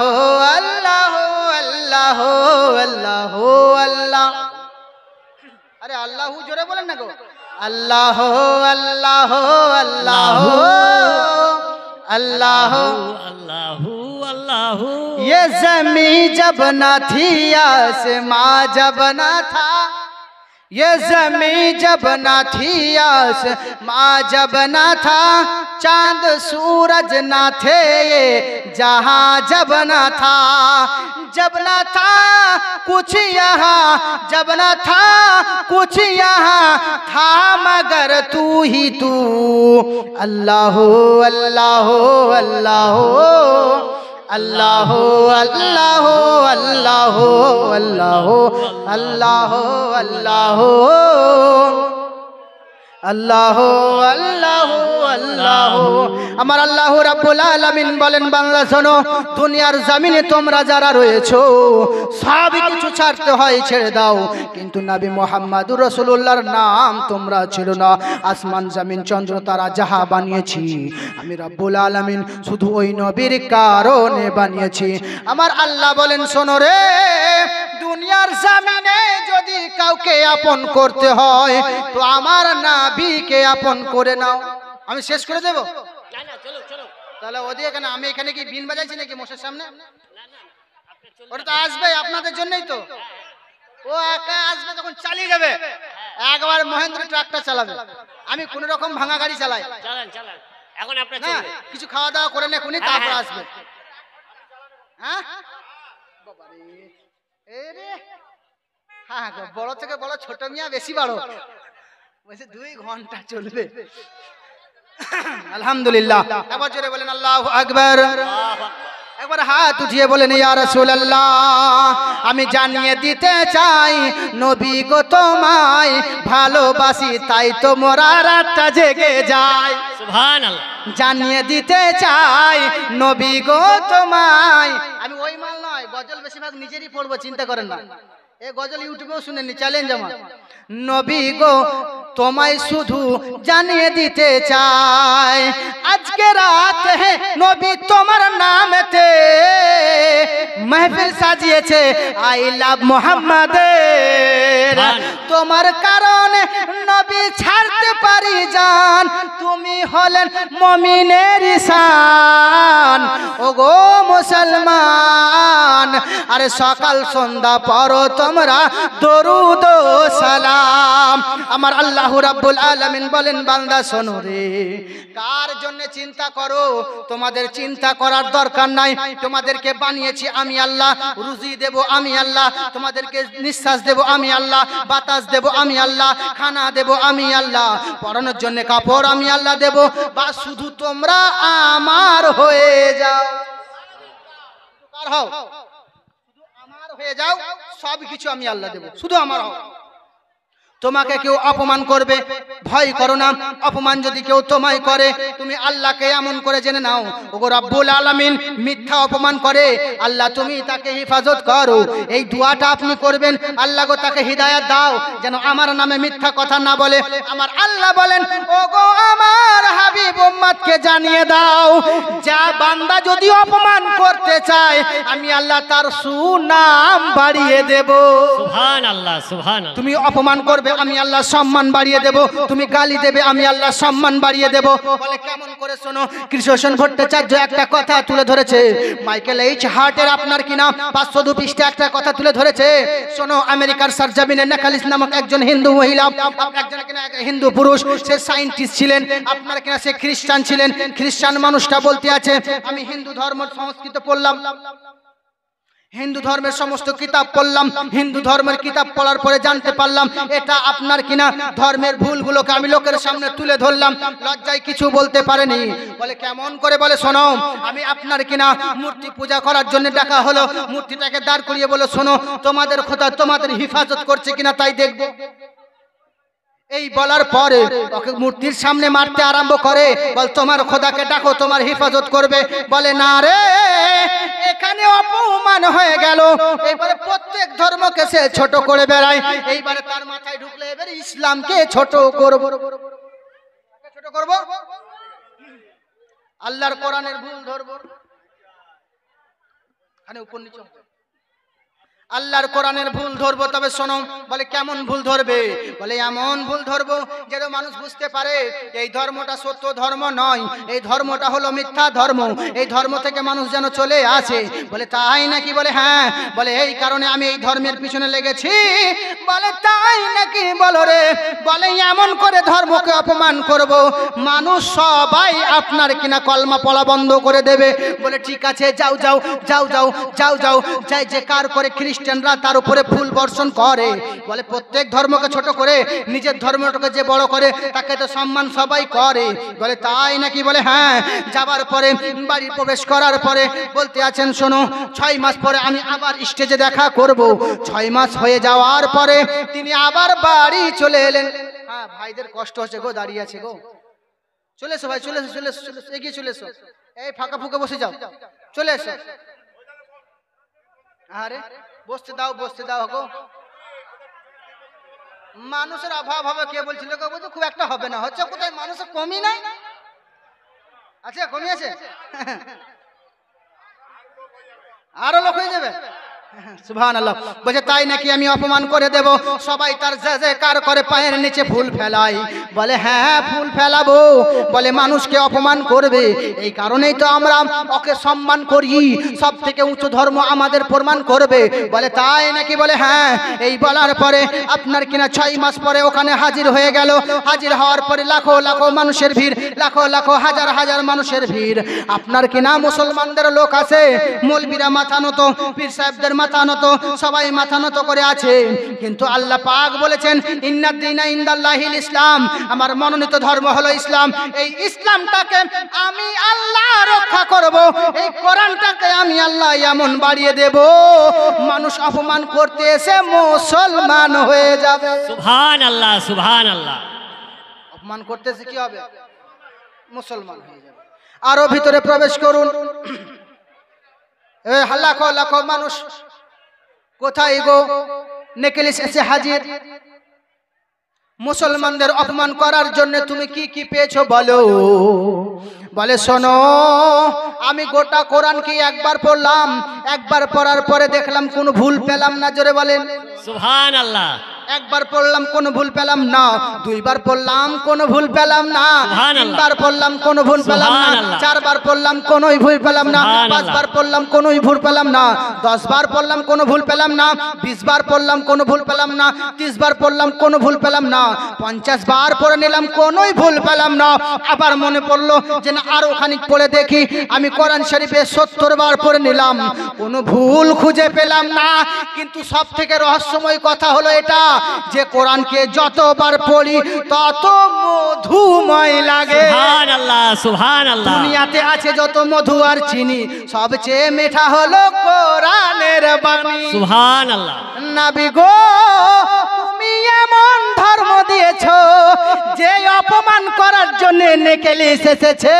আল্লাহ আল্লাহ আল্লাহ আল্লাহ আরে আল্লাহ জোরে বলেন না গো আল্লাহ আল্লাহ আল্লাহ अल्लाह अल्लाह अल्लाह ये ज़मी जब न थी आसमां जब न था ये ज़मी जब न थी आसमां जब न था चांद सूरज न थे ये जहां जब न था जब न था कुछ यहाँ जब न था कुछ यहाँ था मगर तू ही तू अल्लाह अल्लाह अल्लाह अल्लाह अल्लाह अल्लाह अल्लाह अल्लाह अल्लाह अल्लाह अल्लाह अल्लाह আমার আল্লাহ রাব্বুল আলামিন বলেন বাংলা শোনো দুনিয়ার জমিনে তোমরা যারা রয়েছো সব কিছু ছাড়তে হয় ছেড়ে দাও কিন্তু নবী মুহাম্মদুর রাসূলুল্লাহর নাম তোমরা ছেড়ো না আসমান জমিন চন্দ্র তারা যাহা বানিয়েছি আমি রাব্বুল আলামিন শুধু ওই নবীর কারণে বানিয়েছি আমার আল্লাহ বলেন শোনো রে দুনিয়ার জমিনে যদি কাউকে আপন করতে হয় তো আমার নবীকে আপন করে নাও আমি শেষ করে দেব না না চলো চলো তাহলে ওদিকে কেন আমি এখানে কি বিন বাজাইছি নাকি মোশের সামনে না না আপনি চলো ওটা তো আসবে আপনাদের জন্যই তো ও একা আসবে তখন চালিয়ে যাবে একবার মহেন্দ্র ট্রাক্টর চালাবে আমি কোন রকম ভাঙা গাড়ি চালাই চালান চালান এখন আপনি না চলবে কিছু খাওয়া দাওয়া করে নে কোনি তারপর আসবে হ্যাঁ বাবা রে এই রে হ্যাঁ গো বড় থেকে বড় ছোট মিয়া বেশি বড় বলছে 2 ঘন্টা চলবে আলহামদুলিল্লাহ এবার জোরে বলেন আল্লাহু আকবার একবার হাত উঠিয়ে বলেন ইয়া রাসূলুল্লাহ আমি জানিয়ে দিতে চাই নবী গো তোমায় ভালোবাসি তাই তো মোরা রাতটা জেগে যায় সুবহানাল্লাহ জানিয়ে দিতে চাই নবী গো তোমায় আমি ওই মাল নয় গজল বেশিরভাগ নিজেরই পড়বো চিন্তা করেন না এ গজল ইউটিউবেও শুনেনি, চ্যালেঞ্জ আমার। নবী গো তোমায় শুধু জানিয়ে দিতে চাই, আজকে রাত নবী তোমার নামেতে মাহফিল সাজিয়েছে আই লাভ মোহাম্মদের। তোমার কারণে নবী ছাড়তে পারি জান, তুমি হলেন মুমিনের শান। ও গো মুসলমান, আরে সকাল সন্ধ্যা পড়ো তোমরা দরুদ ও সালাম। আমার আল্লাহ রাব্বুল আলামিন বলেন, বান্দা শোনো রে, কার জন্য চিন্তা করো? তোমাদের চিন্তা করার দরকার নাই। তোমাদেরকে বানিয়েছি আমি আল্লাহ, রুজি দেব আমি আল্লাহ, তোমাদেরকে নিঃশ্বাস দেব আমি আল্লাহ, বাতাস দেব আমি আল্লাহ, খানা দেব আমি আল্লাহ, পরানোর জন্য কাপড় আমি আল্লাহ দেব। বা শুধু তোমরা আমার হয়ে যাও। কার হও? শুধু আমার হয়ে যাও, সব কিছু আমি আল্লাহ দেব, শুধু আমার হও। তোমাকে কেউ অপমান করবে, ভয় করো না। অপমান যদি কেউ তোমায় করে, তুমি আল্লাহকে এমন করে জেনে নাও, ওগো রব্বুল আলামিন মিথ্যা অপমান করে, আল্লাহ তুমি তাকে হেফাজত করো। এই দোয়াটা আপনি করবেন, আল্লাহ গো তাকে হিদায়াত দাও, যেন আমার নামে মিথ্যা কথা না বলে। আমার আল্লাহ বলেন, ওগো আমার হাবিব উম্মতকে জানিয়ে দাও, যা বান্দা যদি অপমান করতে চায়, আমি আল্লাহ তার সুনাম বাড়িয়ে দেব। সুবহানাল্লাহ, সুবহানাল্লাহ। তুমি অপমান করবে, আমি আল্লাহ সম্মান বাড়িয়ে দেব। তুমি গালি দেবে, আমি আল্লাহ সম্মান বাড়িয়ে দেব। বলে কেমন করে? শোনো, কৃষ্ণ ভট্টাচার্য একটা কথা তুলে ধরেছে, মাইকেল এইচ হার্টের আপনার কিনা 502 পৃষ্ঠা একটা কথা তুলে ধরেছে। শোনো, আমেরিকার সার্জামিনে নেকালিস নামক একজন হিন্দু মহিলা, একজন কিনা হিন্দু পুরুষ, সে সায়েন্টিস্ট ছিলেন, আপনার কিনা সে খ্রিস্টান ছিলেন। খ্রিস্টান মানুষটা বলতে আছে, আমি হিন্দু ধর্ম সংস্কৃত পড়লাম, হিন্দু ধর্মের সমস্ত কিতাব পড়লাম, হিন্দু ধর্মের কিতাব পড়ার পরে জানতে পারলাম এটা আপনার কিনা ধর্মের ভুলগুলোকে আমি লোকের সামনে তুলে ধরলাম, লজ্জায় কিছু বলতে পারেনি। বলে কেমন করে? বলে শোনো, আমি আপনার কিনা মূর্তি পূজা করার জন্য ডাকা হলো, মূর্তিটাকে দাঁড় করিয়ে বলে, শোনো তোমাদের খোদা তোমাদের হেফাজত করছে কিনা তাই দেখবো। এই বলার পরে ওকে মূর্তির সামনে মারতে আরম্ভ করে, বল তোমার খোদাকে ডাকো, তোমার হেফাজত করবে। বলে না রে, এখানে অপমান হয়ে গেল। এবারে প্রত্যেক ধর্মকে সে ছোট করে বেড়ায়। এইবারে তার মাথায় ঢুকলে এবারে ইসলামকে ছোট করব। ছোট করব, আল্লাহর কোরআনের ভুল ধরবো, এখানে উপর নিচে আল্লাহর কোরআনের ভুল ধরবো। তবে শোনো, বলে কেমন ভুল ধরবে? বলে এমন ভুল ধরবো যেন মানুষ বুঝতে পারে এই ধর্মটা সত্য ধর্ম নয়, এই ধর্মটা হলো মিথ্যা ধর্ম, এই ধর্ম থেকে মানুষ যেন চলে আসে। বলে তাই নাকি? বলে হ্যাঁ। বলে এই কারণে আমি এই ধর্মের পিছনে লেগেছি। বলে তাই নাকি? বলো রে। বলে এমন করে ধর্মকে অপমান করব, মানুষ সবাই আপনার কিনা কলমা পড়া বন্ধ করে দেবে। বলে ঠিক আছে, যাও যাও যাও যাও যাও যাও যাই, যে কার করে খ্রিস্টানরা তার উপরে ফুল বর্ষণ করে। বলে প্রত্যেক ধর্মকে ছোট করে নিজের ধর্মটাকে যে বড় করে তাকে তো সম্মান সবাই করে। বলে তাই নাকি? বলে হ্যাঁ। যাবার পরে বাড়ি প্রবেশ করার পরে বলতে আছেন, শোনো 6 মাস পরে আমি আবার স্টেজে দেখা করব। 6 মাস হয়ে যাওয়ার পরে তিনি আবার বাড়ি চলে এলেন। হ্যাঁ, ভাইদের কষ্ট হচ্ছে গো, দাঁড়িয়ে আছে গো, চলে এসো ভাই, চলে এসো, চলে এসো, এগিয়ে চলে এসো। এই ফাঁকা ফুঁকা বসে যাও, চলে এসো। আরে বসতে দাও, বসতে দাও গো। মানুষের অভাব হবে, কে বলছিল গো? বলছে খুব একটা হবে না। হচ্ছে কোথায়? মানুষের কমই নাই, আছে কমই আছে, আরো লোক হয়ে যাবে। সুবহানাল্লাহ। বলে তাই নাকি? আমি অপমান করে দেব। সবাই তার জয়কার করে পায়ের নিচে ফুল ফেলাই। বলে হ্যাঁ, ফুল ফেলাবো। বলে মানুষকে অপমান করবে, এই কারণেই তো আমরা ওকে সম্মান করি, সব থেকে উঁচু ধর্ম আমাদের প্রমাণ করবে। বলে তাই নাকি? বলে হ্যাঁ। এই বলার পরে আপনার কিনা 6 মাস পরে ওখানে হাজির হয়ে গেল। হাজির হওয়ার পরে লাখো লাখো মানুষের ভিড়, লাখো লাখো হাজার হাজার মানুষের ভিড়। আপনার কিনা মুসলমানদের লোক আছে, মৌলবীরা মাথা নত, পীর সাহেবদের মাথা নত, সবাই মাথা নত করে আছে। কিন্তু আল্লাহ পাক বলেছেন, ইন্নাদ দীনা ইনদাল্লাহিল ইসলাম, আমার মনোনীত ধর্ম হলো ইসলাম। এই ইসলামটাকে আমি আল্লাহ রক্ষা করব, এই কোরআনটাকে আমি আল্লাহ এমন বাড়িয়ে দেব, মানুষ অপমান করতে এসে মুসলমান হয়ে যাবে। সুবহানাল্লাহ, সুবহানাল্লাহ। অপমান করতে এসে কি হবে? মুসলমান হয়ে যাবে। আরো ভিতরে প্রবেশ করুন। লাখো লাখো মানুষ কোথায় গো? নেকলেস এসে হাজির। মুসলমানদের অপমান করার জন্য তুমি কি কি পেয়েছো বলো। বলে শোনো, আমি গোটা কোরআন কি একবার পড়লাম, একবার পড়ার পরে দেখলাম কোনো ভুল পেলাম না। জোরে বলেন সুবহানাল্লাহ। একবার পড়লাম কোনো ভুল পেলাম না, দুইবার পড়লাম কোনো ভুল পেলাম না, তিনবার পড়লাম কোনো ভুল পেলাম না, চারবার পড়লাম কোনোই ভুল পেলাম না, পাঁচবার পড়লাম কোনোই ভুল পেলাম না, 10 বার পড়লাম কোনো ভুল পেলাম না, 20 বার পড়লাম কোনো ভুল পেলাম না, 30 বার পড়লাম কোনো ভুল পেলাম না, 50 বার পড়ে নিলাম কোনোই ভুল পেলাম না। আবার মনে পড়লো যে না আরো খানিক পড়ে দেখি, আমি কোরআন শরীফে 70 বার পড়ে নিলাম, কোনো ভুল খুঁজে পেলাম না। কিন্তু সব থেকে রহস্যময় কথা হলো এটা যে কোরআনকে যতবার পড়ি তত মধুময় লাগে। সুবহানাল্লাহ সুবহানাল্লাহ। দুনিয়াতে আছে যত মধু আর চিনি, সবচেয়ে মিঠা হলো কোরআনের বাণী। সুবহানাল্লাহ। নবী গো তুমি এমন ধর্ম দিয়েছো যে অপমান করার জন্য নেকেলিস এসেছে,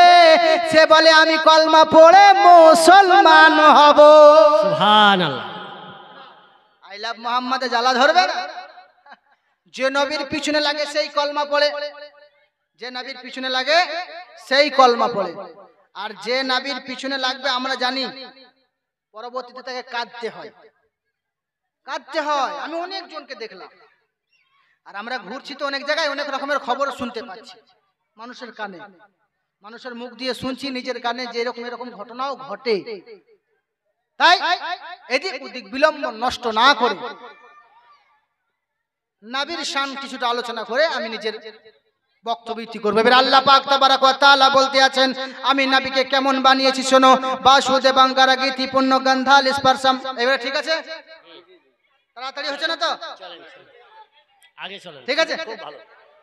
সে বলে আমি কলমা পড়ে মুসলমান হব। সুবহানাল্লাহ। আই লাভ মুহাম্মাদে জ্বালা ধরবে না। যে নবীর পিছনে লাগে সেই কলমা পড়ে, যে নবীর পিছনে লাগে সেই কলমা পড়ে। আর যে নবীর পিছনে লাগবে আমরা জানি পরবর্তীতে তাকে কাঁদতে হয়, কাঁদতে হয়। আমি অনেক জনকে দেখলাম, আর আমরা ঘুরছি তো অনেক জায়গায়, অনেক রকমের খবর শুনতে পাচ্ছি মানুষের কানে, মানুষের মুখ দিয়ে শুনছি, নিজের কানে যে এরকম এরকম ঘটনাও ঘটে। তাই এদিক ওদিক বিলম্ব নষ্ট না করে নবীর শান কিছুটা আলোচনা করে আমি নিজের বক্তব্য করব। এবার আল্লাহ পাক তাবারাক ওয়া তাআলা বলতে আছেন আমি নবীকে কেমন বানিয়েছি শোনো। বাসুদেবাঙ্গারা গীতি পুণ্য গন্ধাল স্পর্শম। এবারে ঠিক আছে, তাড়াতাড়ি হচ্ছে না তো? আগে চলেন, ঠিক আছে। খুব ভালো।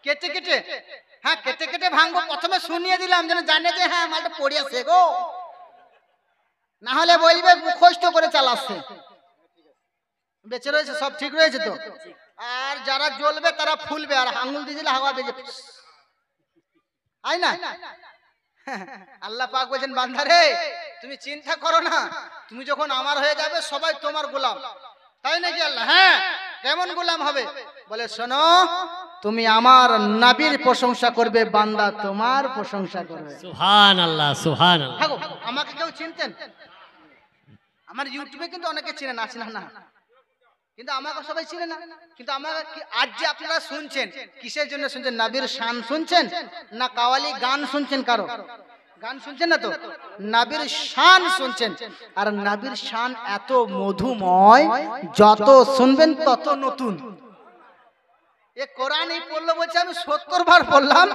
কেটে কেটে, হ্যাঁ কেটে কেটে ভাঙবো। প্রথমে শুনিয়ে দিলাম যেন জানে যে হ্যাঁ মালটা পড়িয়েছে গো, না হলে বলবে মুখস্থ করে চালাচ্ছে। বেঁচে রয়েছে সব ঠিক রয়েছে তো? আর যারা জ্বলবে তারা ফুলবে, আর আঙুল দিয়ে দিলে হাওয়া বেজে আই না। আল্লাহ পাক বলেছেন বান্দা রে তুমি চিন্তা করো না, তুমি যখন আমার হয়ে যাবে সবাই তোমার গোলাম। তাই নাকি আল্লাহ? হ্যাঁ। কেমন গোলাম হবে? বলে শোনো, তুমি আমার নবীর প্রশংসা করবে, বান্দা তোমার প্রশংসা করবে। সুবহানাল্লাহ সুবহানাল্লাহ। থাকো, আমাকে কেউ চিনতেন? আমার ইউটিউবে কিন্তু অনেকে চিনে না, চিনা না, কিন্তু আমাকে সবাই চিনে না। কিন্তু আমাকে আজ যে আপনারা শুনছেন, কিসের জন্য শুনছেন? নবীর শান শুনছেন না কাওয়ালি গান শুনছেন? কারো গান শুনছেন না তো, নবীর শান শুনছেন। আর নবীর শান এত মধুময়, যত শুনবেন তত নতুন। এ কোরআন এই পড়লো বলছে আমি 70 বার পড়লাম,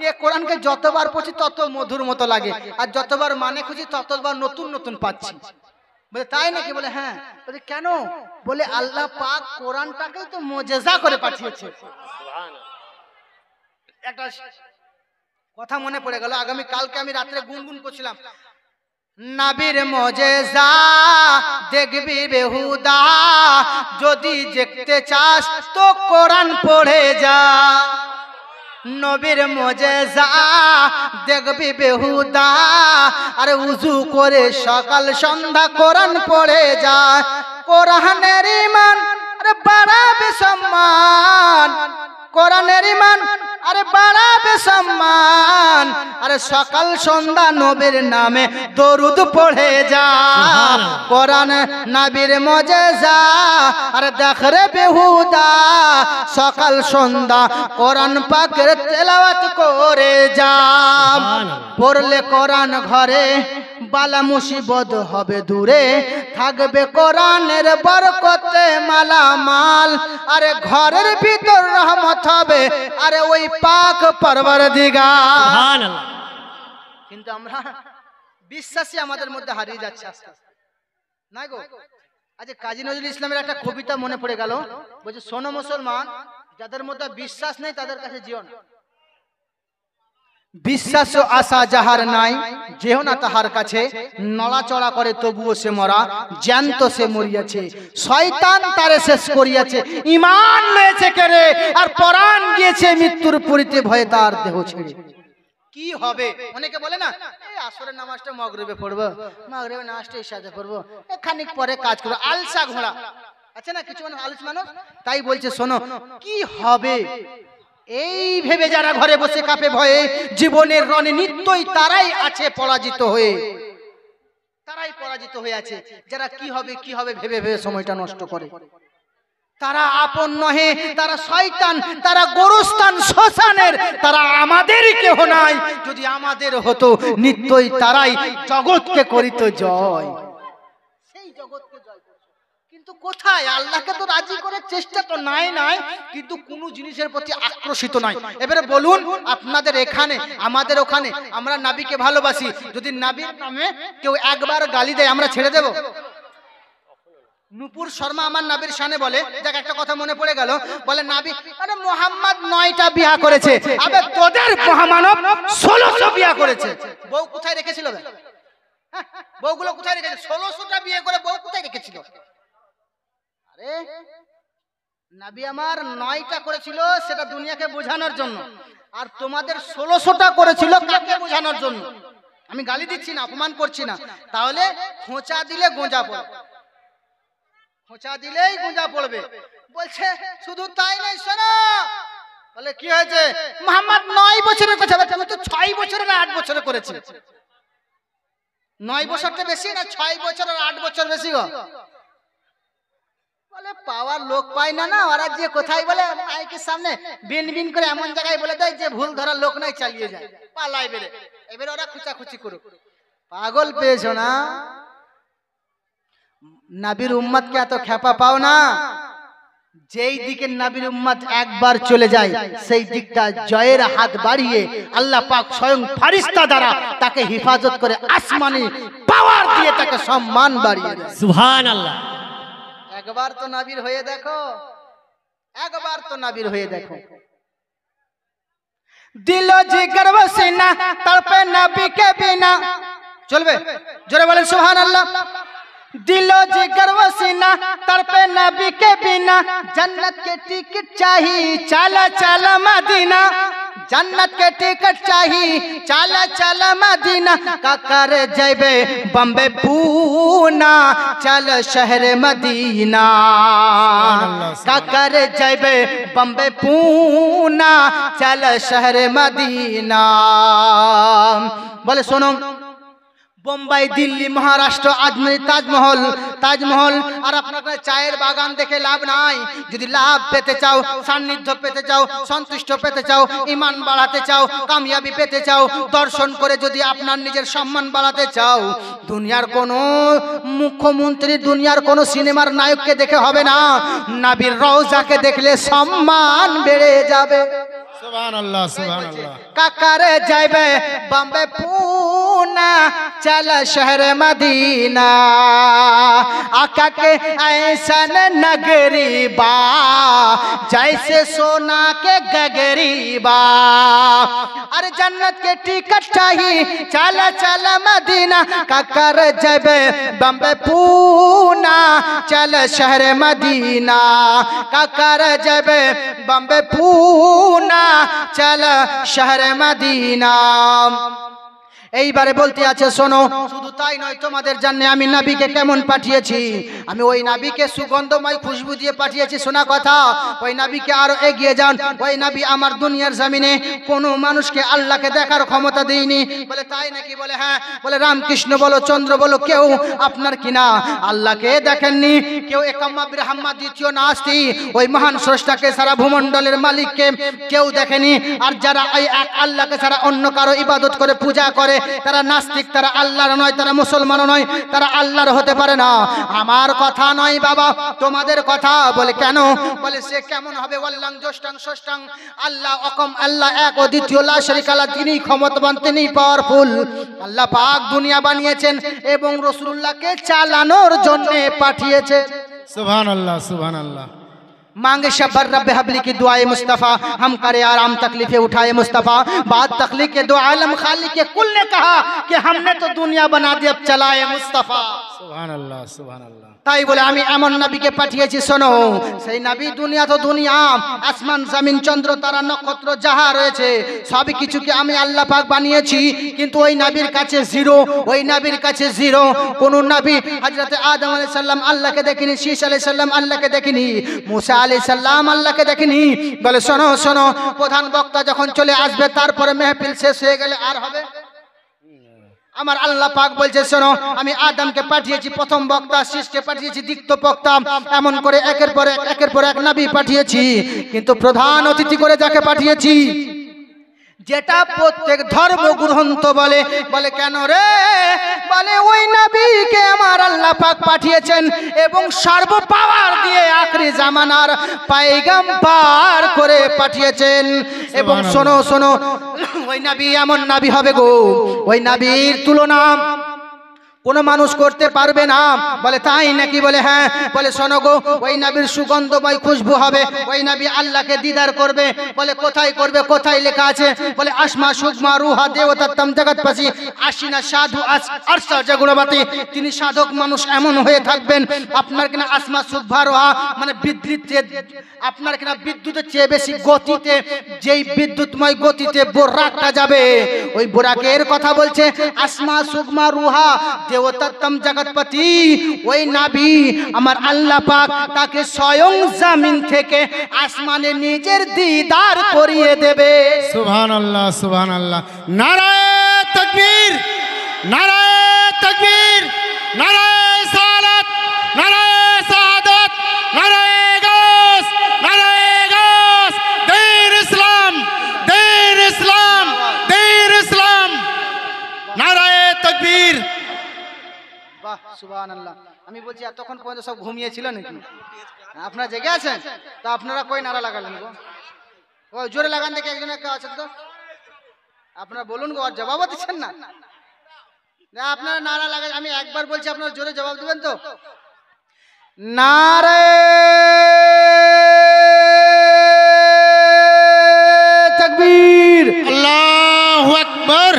এ কোরআনকে যতবার পড়ছি তত মধুর মতো লাগে, আর যতবার মানে খুঁজি ততবার নতুন নতুন পাচ্ছি। বলে তাই নাকি? বলে হ্যাঁ। বলে কেন? বলে আল্লাহ পাক কোরআনটাকে তো মুজিজা করে পাঠিয়েছে। একটা কথা মনে পড়ে গেল, আগামী কালকে আমি রাত্রে গুনগুন করছিলাম, নবীর মুজিজা দেখবি বেহুদা, যদি দেখতে চাস তো কোরআন পড়ে যা। নবীর মুজিজা দেখবি বেহুদা, আরে উজু করে সকাল সন্ধ্যা কোরআন পড়ে যা। কোরআনের ঈমান আরে বাড়াবে সম্মান, কোরআনের ঈমান আরে বাড়াবে সম্মান, আরে সকাল সন্ধ্যা নবীর নামে দরুদ পড়ে যা। কোরআন নবীর মুজিজা আরে দেখ রে বেহুদা, সকাল সন্ধ্যা কোরআন পাকের তেলাওয়াত করে যা। পড়লে কোরআন ঘরে বালা মুসিবত হবে দূরে, থাকবে কোরআনের বরকতে মালামাল, আরে ঘরের ভিতর রহমত হবে, আরে ওই পাক পরওয়ারদিগার। সুবহানাল্লাহ। কিন্তু আমরা বিশ্বাসী আমাদের মধ্যে হারিয়ে যাচ্ছে আস্তে আস্তে, না গো? আজ কাজী নজরুল ইসলামের একটা কবিতা মনে পড়ে গেল, বলছে শোনো মুসলমান, যাদের মধ্যে বিশ্বাস নেই তাদের কাছে যেও না। বিশ্বাস ও আশা যাহার নাই, যেও না তাহার কাছে, নড়াচড়া করে তবুও সে মরা, জ্যান্ত সে মরিয়াছে, শয়তান তারে শেষ করিয়াছে, ঈমান লয়েছে কেড়ে, আর পরাণ গিয়েছে মৃত্যুর পরিতে ভয়ে তার দেহ ছেড়ে। কি হবে? অনেকে বলে না এই আসরের নামাজটা মাগরিবে পড়বো, মাগরিবের নামাজটা ইশাতে পড়বো, খানিক পরে কাজ করবো, আলসা ঘোড়া। আছে না কিছু মানুষ আলস মানুষ, তাই বলছে শোনো কি হবে এই ভেবে যারা ঘরে বসে কাঁপে ভয়ে জীবনের রণে নিত্যই তারাই আছে পরাজিত হয়ে, তারাই পরাজিত হয়ে আছে যারা কি হবে ভেবে ভেবে সময়টা নষ্ট করে। তারা আপন নহে, তারা শয়তান, তারা গোরস্থান শ্মশানের, তারা আমাদের কেহ নাই। যদি আমাদের হতো নিত্যই তারাই জগৎকে করিত জয়, সেই জগৎকে জয় করত। কিন্তু কোথায় আল্লাহকে তো রাজি করার চেষ্টা তো নাই, কিন্তু কোন জিনিসের প্রতি আকর্ষিত নাই। এবারে বলুন আপনাদের এখানে আমাদের ওখানে আমরা নবীকে ভালোবাসি, যদি নবীর নামে কেউ একবার গালি দেয় আমরা ছেড়ে দেব? নূপুর শর্মা আমার নবীর শানে বলে, দেখ একটা কথা মনে পড়ে গেল, বলে নবী আরে মোহাম্মদ 9টা বিয়া করেছে, আবে তোদের মহামানব 1600 বিয়া করেছে। বউ কোথায় রেখেছিল? বউগুলো কোথায় রেখেছে? 1600টা বিয়ে করে বউ কোথায় রেখেছিল? আরে নবী আমার 9টা করেছিল সেটা দুনিয়াকে বোঝানোর জন্য, আর তোমাদের 1600টা করেছিল কাকে বোঝানোর জন্য? আমি গালি দিচ্ছি না, অপমান করছি না। তাহলে খোঁচা দিলে গোঁজা পড়বে, খোঁচা দিলেই গোঁজা পড়বে। বলছে শুধু তাই নাই, শোনো বলে কি হয়েছে? মোহাম্মদ 9 বছরের কথা, আমি তো 6 বছর আর 8 বছরে করেছি। 9 বছরটা বেশি না 6 বছর আর 8 বছর বেশি গো? বলে পাওয়ার লোক পায় না, ওরা যে কোথায় বলে মাইকের সামনে বিন বিন করে এমন জায়গায় বলে দেয় যে ভুল ধরার লোক নাই, চালিয়ে যায় পালাই বেরে। এবারে ওরা খুচাখুচি করুক। পাগল পেয়েছো না? নবীর উম্মতকে এত খেপা পাও না। যেই দিকে নবীর উম্মত একবার চলে যায় সেই দিকটা জয়ের হাত বাড়িয়ে আল্লাহ পাক স্বয়ং ফেরেশতা দ্বারা তাকে হেফাজত করে, আসমানি পাওয়ার দিয়ে তাকে সম্মান বাড়িয়ে দেয়। সুবহানাল্লাহ। একবার তো নবীর হয়ে দেখো, একবার তো নবীর হয়ে দেখো। দিল জিগর ওসিনা তড়পে নবী কে বিনা, চলবে? জোরে বলেন সুবহানাল্লাহ। दिलो जिगर वसीना तड़पे नबी के बिना, जन्नत के टिकट चाहिए चला चला मदीना, जन्नत के टिकट चाहिए चला चला मदीना, काकर जैबे बम्बे पूना चल शहर मदीना, काकर जैबे बम्बे पूना चल शहर मदीना। बोले सुनो বোম্বাই, দিল্লি, মহারাষ্ট্র, আজমের তাজমহল, তাজমহল আর আপনার চায়ের বাগান দেখে লাভ নাই। যদি লাভ পেতে চাও, সান্নিধ্য পেতে চাও, সন্তুষ্ট পেতে চাও, ঈমান বাড়াতে চাও, কামিয়াবি পেতে চাও, দর্শন করে যদি আপনার নিজের সম্মান বাড়াতে চাও, দুনিয়ার কোনো মুখ্যমন্ত্রী, দুনিয়ার কোনো সিনেমার নায়ককে দেখে হবে না, নবীর রওজাকে দেখলে সম্মান বেড়ে যাবে। সুবহানাল্লাহ সুবহানাল্লাহ। কাকারে যাইবে বম্বে पूना चल शहर मदीना, आका के ऐसन नगरी बा जैसे सोना के गगरी बा, अरे जन्नत के टिकट चाहिए चल चल मदीना, काकर जाइबे बम्बे पूना चल शहर मदीना, काकर जाइबे बम्बे पूना चल शहर मदीना। এইবারে বলতে আছে শোনো, শুধু তাই নয় তোমাদের জন্য আমি নবীকে কেমন পাঠিয়েছি, আমি ওই নবীকে সুগন্ধময় খুশবু দিয়ে পাঠিয়েছি। শোনা কথা, ওই নবীকে আরো এগিয়ে যান। ওই নবী আমার দুনিয়ার জমিনে কোনো মানুষকে আল্লাহকে দেখার ক্ষমতা দেয়নি। বলে তাই নাকি? বলে হ্যাঁ। বলে রামকৃষ্ণ বলো, চন্দ্র বলো, কেউ আপনার কিনা আল্লাহকে দেখেননি। কেউ একাম্মা ব্রাহ্মা দ্বিতীয় নাস্তি, ওই মহান স্রষ্টাকে সারা ভূমণ্ডলের মালিককে কেউ দেখেনি। আর যারা এই এক আল্লাহকে ছাড়া অন্য কারো ইবাদত করে পূজা করে তারা নাস্তিক, তারা আল্লাহর নয়, তারা মুসলমানও নয়, তারা আল্লাহর হতে পারে না। আমার কথা নয় বাবা, তোমাদের কথা। বলে কেন? বলে সে কেমন হবে? ওয়াল্লাং জোষ্টাং ষষ্ঠাং, আল্লাহ অকম, আল্লাহ এক ও দ্বিতীয়, লা শারীকা লাহু, তিনি ক্ষমতাবান, তিনি পাওয়ারফুল। আল্লাহ পাক দুনিয়া বানিয়েছেন এবং রাসূলুল্লাহকে চালানোর জন্য পাঠিয়েছে। সুবহানাল্লাহ সুবহানাল্লাহ। मांगे शबर रब हबली की दुआए मुस्तफ़ा, हम करे आराम तकलीफें उठाए मुस्तफ़ा, बात तकलीफ के दो आलम खालिक के कुल ने कहा कि हमने तो दुनिया बना दी अब चलाए मुस्तफ़ा। सुभान अल्लाह सुभान अल्लाह। তাই বলে আমি এমন নবীকে পাঠিয়েছি, শোনো সেই নবী দুনিয়া তো দুনিয়া, আসমান জমিন চন্দ্র তারা নক্ষত্র যাহা রয়েছে সবই কিছুকে আমি আল্লাহ পাক বানিয়েছি, কিন্তু ওই নবীর কাছে জিরো, ওই নবীর কাছে জিরো। কোন নবী হযরত আদম আলাইহিস সালাম আল্লাহকে দেখিনি, শীশ আলাইহিস সালাম আল্লাহকে দেখিনি, মুসা আলাইহিস সালাম আল্লাহকে দেখিনি। বলে শোনো শোনো, প্রধান বক্তা যখন চলে আসবে তারপরে মেহফিল শেষ হয়ে গেলে আর হবে? আমার আল্লাহ পাক বলছে শোনো, আমি আদমকে পাঠিয়েছি প্রথম বক্তা, শীষকে পাঠিয়েছি দ্বিতীয় বক্তা, এমন করে একের পর এক নবী পাঠিয়েছি, কিন্তু প্রধান অতিথি করে যাকে পাঠিয়েছি, যেটা প্রত্যেক ধর্মগ্রন্থ বলে, বলে কেন রে? বলে ওই নবীকে আমার আল্লাহ পাক পাঠিয়েছেন এবং সর্ব পাওয়ার দিয়ে আখরি জামানার পয়গম্বর করে পাঠিয়েছেন। এবং শোনো শোনো, ওই নবী এমন নবী হবে গো, ওই নবীর তুলনা কোনো মানুষ করতে পারবে না। বলে তাই নাকি? বলে হ্যাঁ। বলে শোনো গো, ওই নবীর সুগন্ধময় খুশবু হবে, ওই নবী আল্লাহকে দিদার করবে। বলে কোথায় করবে? কোথায় লেখা আছে? বলে আসমা সুগমা রুহা দেবতাত্তম জগৎপতি আশিনা সাধু আরশা জগুণবতী। তিনি সাধক মানুষ এমন হয়ে থাকবেন, আপনার কিনা আসমা সুগমা রুহা মানে আপনার কিনা বিদ্যুতের চেয়ে বেশি গতিতে, যেই বিদ্যুৎময় গতিতে বোরাকটা যাবে, ওই বোরাকের কথা বলছে। আসমা সুগমা রুহা দেবতাত্তম জগৎপতি, ওই নবী আমার আল্লাহ পাক তাকে স্বয়ং জমিন থেকে আসমানে নিজের দিদার করিয়ে দেবে। সুবহানাল্লাহ সুবহানাল্লাহ। নারায়ে তাকবীর, নারায়ে তাকবীর, নারায়ে সালাত, নারায়ে শাহাদাত, নারায়ে গাস, নারায়ে গাস। দীন ইসলাম, দীন ইসলাম, দীন ইসলাম। নারায়ে তাকবীর। বাহ সুবহানাল্লাহ। আমি বলছি এতক্ষণ পর্যন্ত সব ঘুমিয়েছিল নাকি? আপনারা জেগে আছেন তো? আপনারা কই নারা লাগালেন গো? ওই জোরে লাগান দেখে, একজন একটা আছেন তো, আপনারা বলুন গো, আর জবাবও দিচ্ছেন না। আপনারা নারা লাগান, আমি একবার বলছি আপনারা জোরে জবাব দিবেন তো? নারে তাকবীর, আল্লাহু আকবার।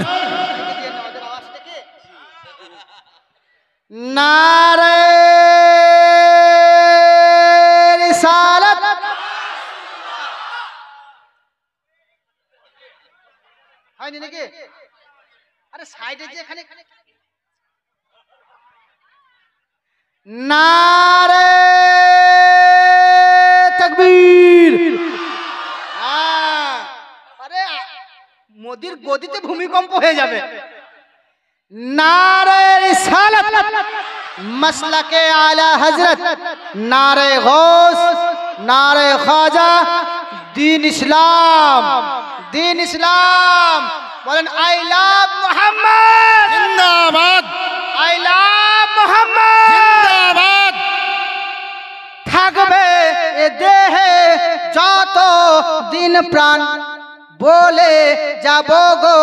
নারে রিসালাত, হয়নি নাকি? আরে সাইডে যে এখানে, নারে তাকবীর। আরে মোদির গদিতে ভূমিকম্প হয়ে যাবে। নারে রিসালাত, মাসলাকে আলা হযরত, নারে গৌস, নারে খাজা, দ্বীন ইসলাম, দ্বীন ইসলাম। বলেন আই লাভ মুহাম্মদ জিন্দাবাদ, আই লাভ মুহাম্মদ জিন্দাবাদ। থাকবে এ দেহে যত দিন প্রাণ, বলে যাব গো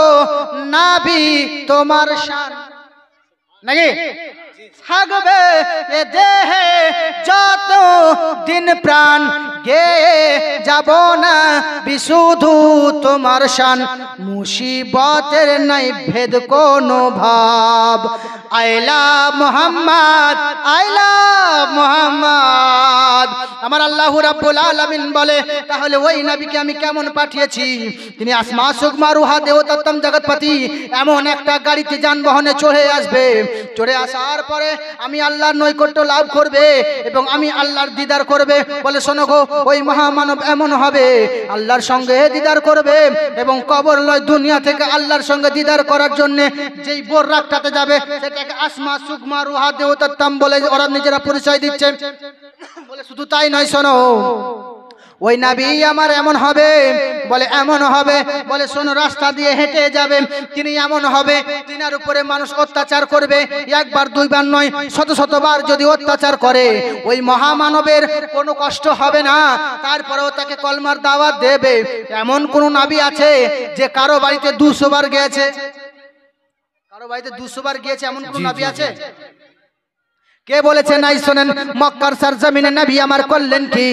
নবী তোমার শান। নাকি? থাকবে এ দেহে যত দিন প্রাণ, গে যাব না বিশুধু তোমার শান। মুসিবতের নাই ভেদ কোনো ভাব, আইলা মুহাম্মদ, আইলা মুহাম্মদ। আমার আল্লাহ রাব্বুল আলামিন বলে, তাহলে ওই নবীকে আমি কেমন পাঠিয়েছি? তিনি আসমা সুগমা রুহা দেবতাত্তম জগৎপতি, এমন একটা গাড়িতে যানবাহনে চড়ে আসবে। চড়ে আসার পরে আমি আল্লাহর নৈকট্য লাভ করবে এবং আমি আল্লাহর দিদার করবে। বলে শোনো গো, ওই মহামানব এমন হবে আল্লাহর সঙ্গে দিদার করবে এবং কবর লয় দুনিয়া থেকে আল্লাহর সঙ্গে দিদার করার জন্য যেই বোরাকটাতে যাবে সেটাকে আসমা সুগমা রুহা দেবতাত্তম বলে ওরা নিজেরা পরিচয় দিচ্ছে। বলে শুধু তাই নয়, শোনো ওই নবী আমার এমন হবে। বলে এমন হবে? বলে শোনো, রাস্তা দিয়ে হেঁটে যাবেন, তিনি এমন হবে তিনার উপরে মানুষ অত্যাচার করবে, একবার দুইবার নয়, শত শতবার যদি অত্যাচার করে, ওই মহামানবের কোনো কষ্ট হবে না, তারপরেও তাকে কলমার দাওয়াত দেবে। এমন কোন নবী আছে যে কারো বাড়িতে 200 বার গিয়েছে? কারো বাড়িতে 200 বার গিয়েছে এমন কোন নবী আছে? কে বলেছে নাই শোনেন, মক্কার সরজমিনে নবী আমার করলেন কি,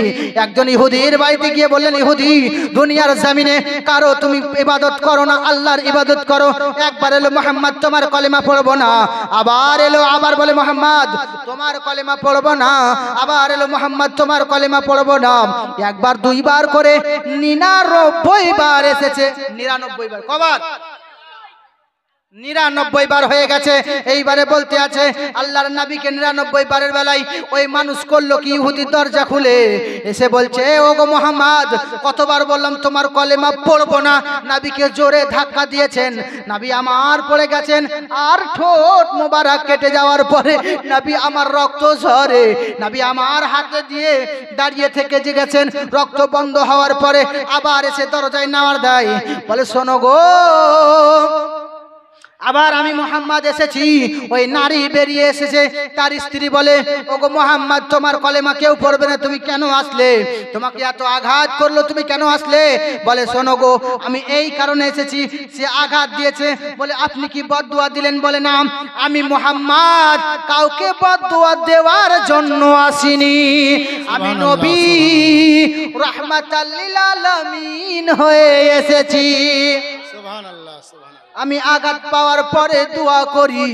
একজন ইহুদির বাড়িতে গিয়ে বললেন, ইহুদি দুনিয়ার জমিনে কারো তুমি ইবাদত করো না, আল্লাহর ইবাদত করো। একবার এলো মুহাম্মদ তোমার কলেমা পড়বো না, আবার এলো আবার বলে মুহাম্মদ তোমার কলেমা পড়বো না, আবার এলো মুহাম্মদ তোমার কলেমা পড়বো না। একবার দুইবার করে 99 বার এসেছে, 99 বার। কবার? 99 বার হয়ে গেছে। এইবারে বলতে আছে আল্লাহর নবীকে 99 বারের বেলায় ওই মানুষ করলো কি, ইহুদি দরজা খুলে এসে বলছে, ও গো মুহাম্মদ কতবার বললাম তোমার কলেমা পড়বো না। নবীকে জোরে ধাক্কা দিয়েছেন, নবী আমার পড়ে গেছেন, আর ঠোঁট মোবারক কেটে যাওয়ার পরে নবী আমার রক্ত ঝরে, নবী আমার হাতে দিয়ে দাঁড়িয়ে থেকে যে গেছেন, রক্ত বন্ধ হওয়ার পরে আবার এসে দরজায় নামার দেয়, বলে শোনো গো, আবার আমি মুহাম্মদ এসেছি। ওই নারী বেরিয়ে এসেছে, তার স্ত্রী বলে, ওগো মুহাম্মদ তোমার কলেমা কেউ পড়বে না, তুমি কেন আসলে, তোমাকে এত আঘাত করলো তুমি কেন আসলে? বলে শোনো গো, আমি এই কারণে এসেছি, সে আঘাত দিয়েছে। বলে আপনি কি বদদুয়া দিলেন? বলে না, আমি মুহাম্মদ কাউকে বদদুয়া দেওয়ার জন্য আসিনি, আমি নবী রাহমাতাল লিল আলামিন হয়ে এসেছি। সুবহানাল্লাহ, সুবহানাল্লাহ। আমি আঘাত পাওয়ার পরে দোয়া করি।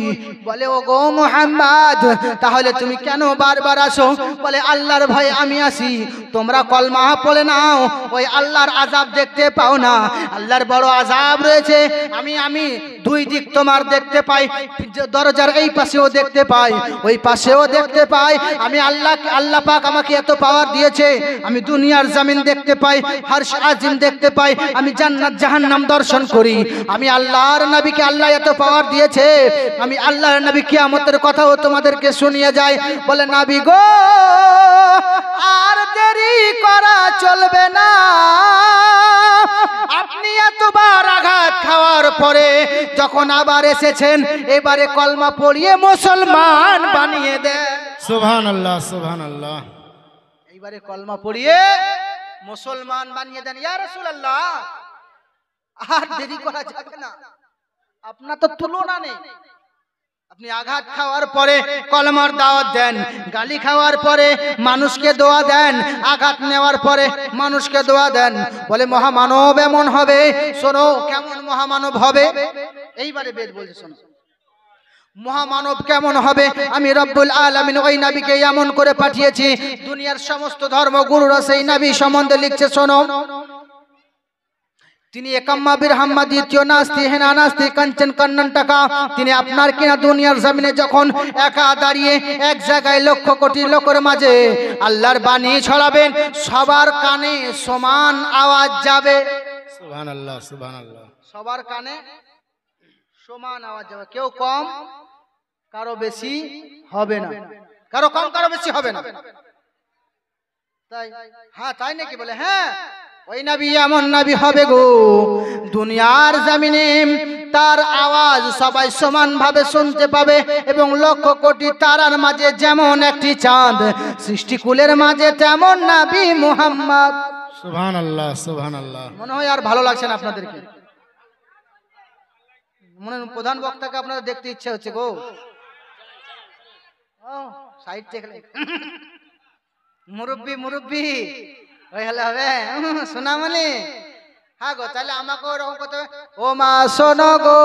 বলে ও গো মুহাম্মদ তাহলে তুমি কেন বারবার আসো? বলে আল্লাহর ভয়ে আমি আসি, তোমরা কলমা পড়ে নাও, ওই আল্লাহর আযাব দেখতে পাও না, আল্লাহর বড় আযাব রয়েছে। আমি দুই দিক তোমার দেখতে পাই, দরজার এই পাশেও দেখতে পাই, ওই পাশেও দেখতে পাই। আমি আল্লাহ পাক আমাকে এত পাওয়ার দিয়েছে, আমি দুনিয়ার জমিন দেখতে পাই, আরশ আজিম দেখতে পাই, আমি জান্নাত জাহান্নাম দর্শন করি। আমি আল্লাহর নবীকে আল্লাহ এত পাওয়ার দিয়েছে, আমি আল্লাহর নবী কিয়ামতের কথাও তোমাদেরকে শুনিয়ে যাই। বলে নবী গো আর দেরি করা চলবে না, আপনি এতবার আঘাত খাওয়ার পরে যখন আবার এসেছেন, এবারে কলমা পড়িয়ে মুসলমান বানিয়ে দেন। সুবহানাল্লাহ, সুবহানাল্লাহ। এইবারে কলমা পড়িয়ে মুসলমান বানিয়ে দেন। ইয়া রাসূলুল্লাহ আর দেরি করা যাবে না, আপনার তো তুলনা নেই। আপনি আঘাত খাওয়ার পরে কলমার দাওয়াত দেন, গালি খাওয়ার পরে মানুষকে দোয়া দেন, আঘাত নেওয়ার পরে মানুষকে দোয়া দেন। বলে মহামানব এমন হবে, শোনো কেমন মহামানব হবে। এইবারে বেদ বলছে শোনো মহামানব কেমন হবে। আমি রব্বুল আলামিন ওই নবীকে এমন করে পাঠিয়েছি, দুনিয়ার সমস্ত ধর্মগুরুরা সেই নবী সম্বন্ধে লিখছে শোনো, তিনি একাম্মা বিরহাম্মা দ্বিতীয় নাস্তি হেনা নাস্তি কাঞ্চন কন্নন টাকা। তিনি আপনার কিনা দুনিয়ার জমিনে যখন একা দাঁড়িয়ে এক জায়গায় লক্ষ কোটি লোকের মাঝে আল্লাহর বাণী ছড়াবেন, সবার কানে সমান আওয়াজ যাবে। সুবহানাল্লাহ, সুবহানাল্লাহ। সবার কানে সমান আওয়াজ যাবে, কেউ কম কারো বেশি হবে না, কারো কম কারো বেশি হবে না। তাই হ্যাঁ, তাই নাকি? বলে হ্যাঁ, ওই নবী এমন নবী হবে গো, দুনিয়ার জমিনে তার আওয়াজ সবাই সমান ভাবে শুনতে পাবে, এবং লক্ষ কোটি তারার মাঝে যেমন একটি চাঁদ, সৃষ্টিকুলের মাঝে তেমন নবী মুহাম্মদ। সুবহানাল্লাহ, সুবহানাল্লাহ। মনে হয় আর ভালো লাগছে না আপনাদেরকে, মনে হয় প্রধান বক্তাকে আপনারা দেখতে ইচ্ছা হচ্ছে গো। ও সাইড থেকে মুরব্বি মুরব্বি ওই হলে হবে সোনামণি। হ্যাঁ গো, তাহলে আমাকে ওরকম করতে হবে, ও মা শোনো গো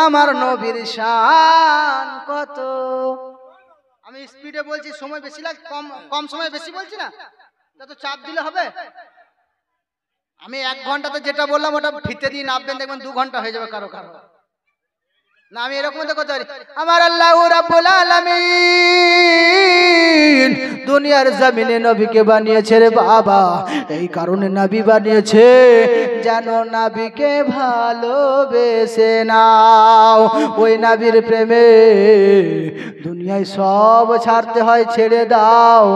আমার নবীর শান কত। আমি স্পিডে বলছি, সময় বেশি লাগে, কম সময় বেশি বলছি না, তো চাপ দিলে হবে। আমি 1 ঘন্টাতে যেটা বললাম ওটা ফিতে দিয়ে নামবেন, দেখবেন 2 ঘন্টা হয়ে যাবে কারো কারো। না আমি এরকম তো করতে পারি, আমার আল্লাহ রাব্বুল আলামিন দুনিয়ার জমিনে নবীকে বানিয়েছে রে বাবা, এই কারণে নবী বানিয়েছে যেন নবীকে ভালোবেসে নাও। ওই নবীর প্রেমে দুনিয়ায় সব ছাড়তে হয়, ছেড়ে দাও,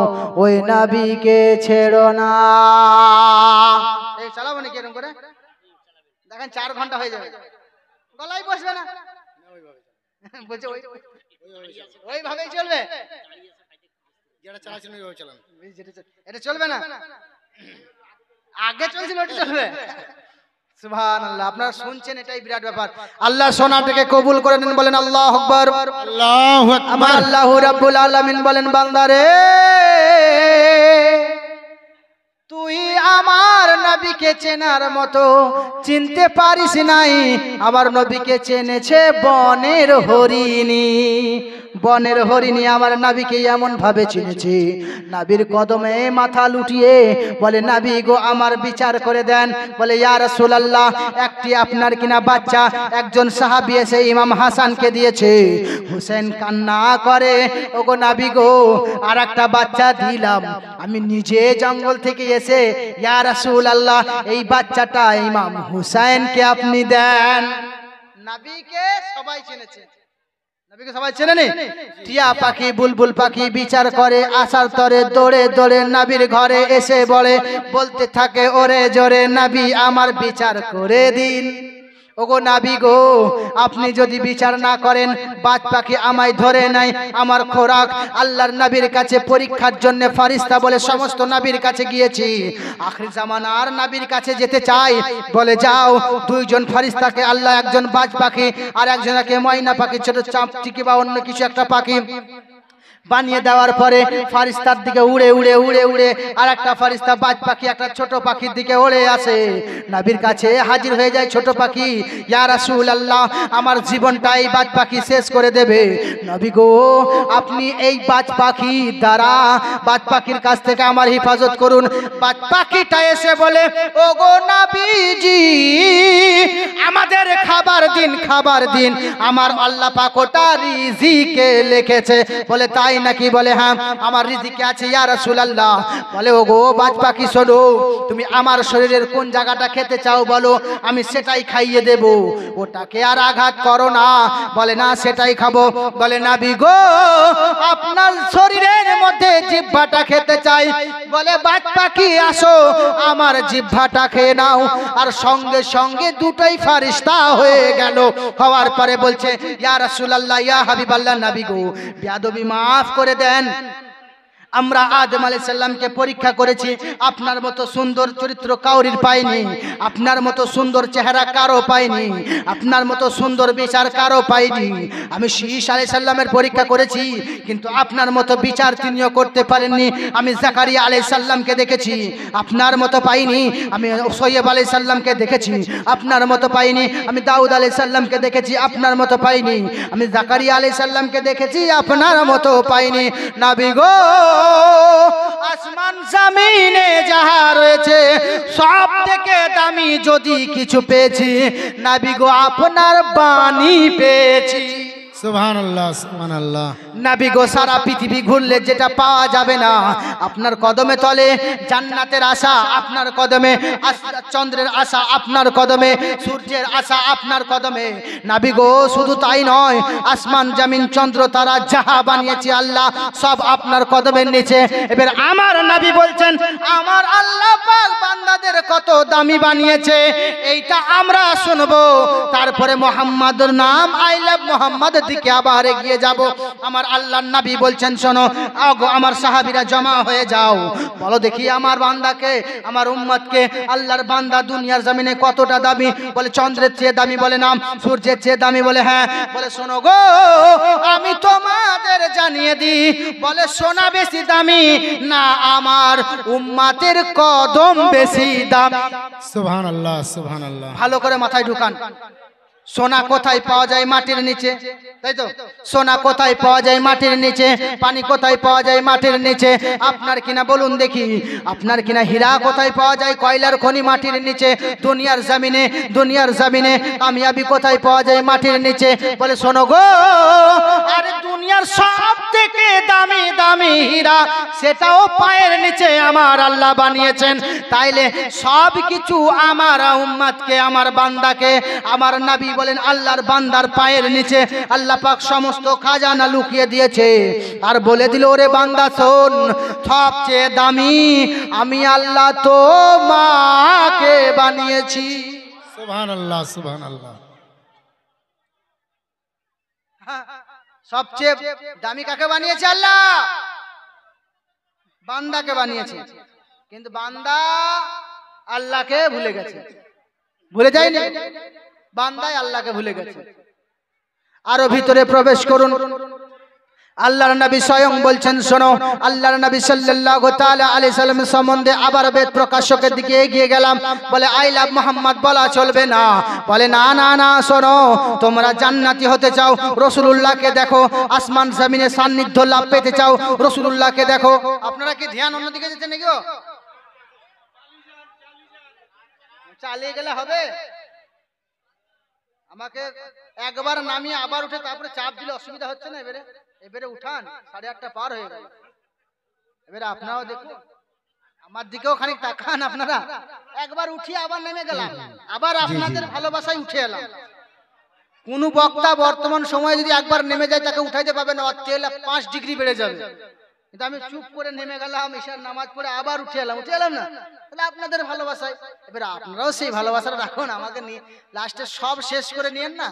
ওই নবীকে ছেড়ো না। এই চালাবো নাকি এরকম করে? দেখেন 4 ঘন্টা হয়ে যাবে, গলায় বসবে না, বলছে ওইভাবেই চলবে, এটা চলবে না, আগে চলছিল ওটা চলবে। সুবহানাল্লাহ। আপনারা শুনছেন, এটাই বিরাট ব্যাপার। আল্লাহ সোনাটাকে কবুল করে নেন, বলেন আল্লাহু আকবার। আল্লাহু আমার আকবার। আল্লাহ রাব্বুল আলামিন বলেন, বান্দারে তুই আমার নবীকে চেনার মতো চিনতে পারিস নাই। আমার নবীকে চেনেছে বনের হরিণী। বনের হরিণী আমার নবীকে এমন ভাবে চিনেছে, নবীর কদমে মাথা লুটিয়ে বলে, নবী গো আমার বিচার করে দেন। বলে, ইয়া রাসূলুল্লাহ, একটি আপনার কিনা বাচ্চা একজন সাহাবী এসে ইমাম হাসানকে দিয়েছে। হোসেন কান্না করে, ওগো নবী গো আর একটা বাচ্চা দিলাম, আমি নিজে জঙ্গল থেকে এসে, ইয়া রাসূলুল্লাহ এই বাচ্চাটা ইমাম হুসাইনকে আপনি দেন। নবীকে সবাই চিনেছে, নবীকে সবাই চেনেনি। টিয়া পাখি বুলবুল পাখি বিচার করে আসার তরে দৌড়ে দৌড়ে নবীর ঘরে এসে বলতে থাকে, ওরে জোরে নবী আমার বিচার করে দিন। ওগো নবী গো আপনি যদি বিচার না করেন, বাজ পাখি আমায় ধরে নাই, আমার খোরাক। আল্লাহর নবীর কাছে পরীক্ষার জন্য ফেরেশতা বলে সমস্ত নবীর কাছে গিয়েছি, আখির জামানার নবীর কাছে যেতে চাই। বলে যাও, দুইজন ফেরেশতাকে আল্লাহ একজন বাজ পাখি আর একজনকে ময়না পাখি, ছোট চাপটিকি বা অন্য কিছু একটা পাখি বানিয়ে দেওয়ার পরে ফারিস্তার দিকে উড়ে উড়ে উড়ে উড়ে আর একটা ফারিস্তা বাজ পাখি একটা ছোট পাখির দিকে উড়ে আসে, নবীর কাছে হাজির হয়ে যায় ছোট পাখি। ইয়া রাসূলুল্লাহ আমার জীবনটা এই বাজ পাখি শেষ করে দেবে। নবী গো আপনি এই বাজ পাখি দ্বারা বাজ পাখির কাছ থেকে আমার হেফাজত করুন। বাজ পাখিটা এসে বলে, ওগো নবীজি আমাদের খাবার দিন, খাবার দিন, আমার আল্লাহ পাক ওটা রিজিকে লিখেছে। বলে তাই নাকি? বলে হ্যাঁ আমার রিজিকে আছে ইয়া রাসূলুল্লাহ। বলে, ওগো বাজ পাখি শোনো, তুমি আমার শরীরের কোন জায়গাটা খেতে চাও বলো, আমি সেটাই খাইয়ে দেব, ওটাকে আর আঘাত করো না। বলে না সেটাই খাবো। বলে নবী গো আপনার শরীরের মধ্যে জিহ্বাটা খেতে চাই। বলে বাজ পাখি আসো আমার জিহ্বাটা খেয়ে নাও। আর সঙ্গে সঙ্গে দুটোই ফারিস্তা হয়ে গেল। হওয়ার পরে বলছে, ইয়া রাসূলুল্লাহ ইয়া হাবিবাল্লাহ, নবী গো বেয়াদবি মাফ করে দেন। আমরা আদম আলাইহিস সালামকে পরীক্ষা করেছি, আপনার মতো সুন্দর চরিত্র কাউরির পাইনি, আপনার মতো সুন্দর চেহারা কারো পাইনি, আপনার মতো সুন্দর বিচার কারো পাইনি। আমি শীস আলাইহিস সালামের পরীক্ষা করেছি, কিন্তু আপনার মতো বিচার তিনিও করতে পারেননি। আমি জাকারিয়া আলাইহিস সালামকে দেখেছি, আপনার মতো পাইনি। আমি সোয়েব আলাইহিস সালামকে দেখেছি, আপনার মতো পাইনি। আমি দাউদ আলাইহিস সালামকে দেখেছি, আপনার মতো পাইনি। আমি জাকারিয়া আলাইহিস সালামকে দেখেছি, আপনার মতো পাইনি। নবী গো আসমান জমিনে যাহা রয়েছে সব থেকে দামি যদি কিছু পেয়েছি, নবী গো আপনার বাণী পেয়েছি। সুবহানাল্লাহ সুবহানাল্লাহ। নবী গো সারা পৃথিবী ঘুরলে যেটা পাওয়া যাবে না, আপনার কদমে তলে জান্নাতের আশা, আপনার কদমে চন্দ্রের আশা, আপনার কদমে সূর্যের আশা, আপনার কদমে। নবী গো শুধু তাই নয়, আসমান জমিন চন্দ্র তারা যাহা বানিয়েছি আল্লাহ সব আপনার কদমের নিচে। এবার আমার নবী বলছেন, আমার আল্লাহ পাক বান্দাদের কত দামি বানিয়েছে এইটা আমরা শুনবো। তারপরে মুহাম্মাদের নাম আই লাভ মুহাম্মদ দিকে আবার এগিয়ে যাব। আমার আল্লাহর নবী বলছেন, শোনো আগো আমার সাহাবীরা জমা হয়ে যাও, বলো দেখি আমার বান্দাকে, আমার উম্মতকে আল্লাহর বান্দা দুনিয়ার জমিনে কতটা দামি? বলে চন্দ্রের চেয়ে দামি। বলে নাম সূর্যের চেয়ে দামি। বলে হ্যাঁ। বলে শোনো গো আমি তোমাদের জানিয়ে দিই, বলে সোনা বেশি দামি না, আমার উম্মতের কদম বেশি দামি। সুবহানাল্লাহ সুবহানাল্লাহ। ভালো করে মাথায় ঢুকান। সোনা কোথায় পাওয়া যায়? মাটির নিচে, তাই তো? সোনা কোথায় পাওয়া যায়? মাটির নিচে। পানি কোথায় পাওয়া যায়? মাটির নিচে। আপনার কিনা বলুন দেখি, আপনার কিনা হীরা কোথায় পাওয়া যায়? কয়লার খনি মাটির নিচে। দুনিয়ার জমিনে, দুনিয়ার জমিনে কামিয়াবি কোথায় পাওয়া যায়? মাটির নিচে। বলে শোনো গো, আরে দুনিয়ার সব থেকে দামি দামি হীরা সেটাও পায়ের নিচে আমার আল্লাহ বানিয়েছেন। তাইলে সব কিছু আমার উম্মতকে, আমার বান্দাকে, আমার নবী বলেন আল্লাহর বান্দার পায়ের নিচে আল্লাহ পাক সমস্ত খাজানা লুকিয়ে দিয়েছে। আর বলে দিল, ওরে বান্দা শোন, সবচেয়ে দামি আমি আল্লাহ তোমাকে বানিয়েছি। সুবহানাল্লাহ সুবহানাল্লাহ। সবচেয়ে দামি কাকে বানিয়েছে? আল্লাহ বান্দাকে বানিয়েছে। কিন্তু বান্দা আল্লাহকে ভুলে গেছে। ভুলে যায়নি, বান্দায় আল্লাহকে ভুলে গেছে। আরো ভিতরে প্রবেশ করুন। আল্লাহর নবী স্বয়ং বলছেন, শোনো, আল্লাহর নবী সাল্লাল্লাহু তাআলা আলাইহি সাল্লাম সম্বন্ধে আবার বেদ প্রকাশকের দিকে এগিয়ে গেলাম। বলে আই লাভ মুহাম্মদ বলা চলবে না। বলে না না না, শোনো, তোমরা জান্নাতি হতে চাও, রাসূলুল্লাহকে দেখো। আসমান জমিনে সান্নিধ্য লাভ পেতে চাও, রাসূলুল্লাহকে দেখো। আপনারা কি ধ্যান অন্যদিকে যেতে নাকি গো? চালিয়ে গেলে হবে? আমাকে একবার নামিয়ে আবার উঠে তারপরে চাপ দিলে অসুবিধা হচ্ছে না? এবারে উঠান, 8:30 পার হয়ে গেল। এবারে আপনারাও দেখুন, আমার দিকেও খানিক তাকান আপনারা। একবার উঠিয়ে আবার নেমে গেলাম, আবার আপনাদের ভালোবাসায় উঠে এলাম। কোন বক্তা বর্তমান সময়ে যদি একবার নেমে যায় তাকে উঠাইতে পাবে না, 5 ডিগ্রি বেড়ে যাবে। কিন্তু আমি চুপ করে নেমে গেলাম, ঈশার নামাজ পড়ে আবার উঠে এলাম না, তাহলে আপনাদের ভালোবাসায়। এবারে আপনারাও সেই ভালোবাসাটা রাখুন, আমাকে নিয়ে লাস্টে সব শেষ করে নিয়েন না,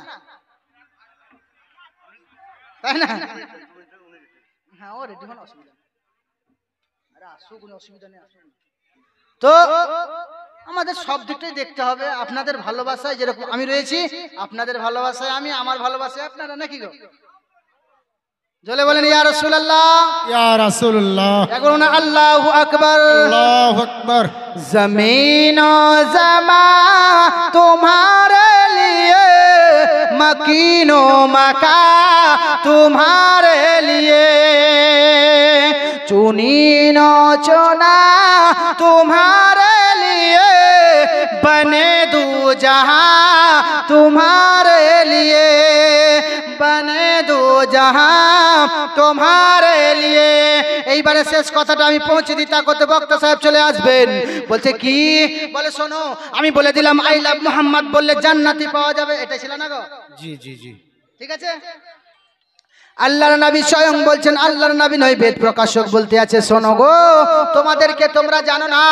তাই না? হ্যাঁ, ও রেডি হন, অসুবিধা নেই। আরে আসুক, কোনো অসুবিধা নেই, আসুন। তো আমাদের সব দিকটাই দেখতে হবে। আপনাদের ভালোবাসায় যেরকম আমি রয়েছি, আপনাদের ভালোবাসায় আমি, আমার ভালোবাসায় আপনারা, নাকি গো? জলে বলেন ইয়া রাসূলুল্লাহ, ইয়া রাসূলুল্লাহ। এখন না আল্লাহু আকবার। আল্লাহু আকবার। जमीन और जमा तुम्हारे लिए, मकीनो मका तुम्हारे लिए, चुनीनो चुना तुम्हारे लिए, बने दो जहां तुम्हारे लिए, बने दो जहां तुम्हारे लिए। এইবারে শেষ কথাটা আমি পৌঁছে দিই, তা করতে বক্তা সাহেব চলে আসবেন। বলছে কি? বলে শোনো, আমি বলে দিলাম আই লাভ মুহাম্মদ বললে জান্নাতি পাওয়া যাবে। এটা ছিল না গো? জি জি জি। ঠিক আছে। আল্লাহর নবী স্বয়ং বলছেন, আল্লাহর নবী নয়, বেদ প্রকাশক বলতে আছে, শোনো গো, তোমাদেরকে, তোমরা জানো না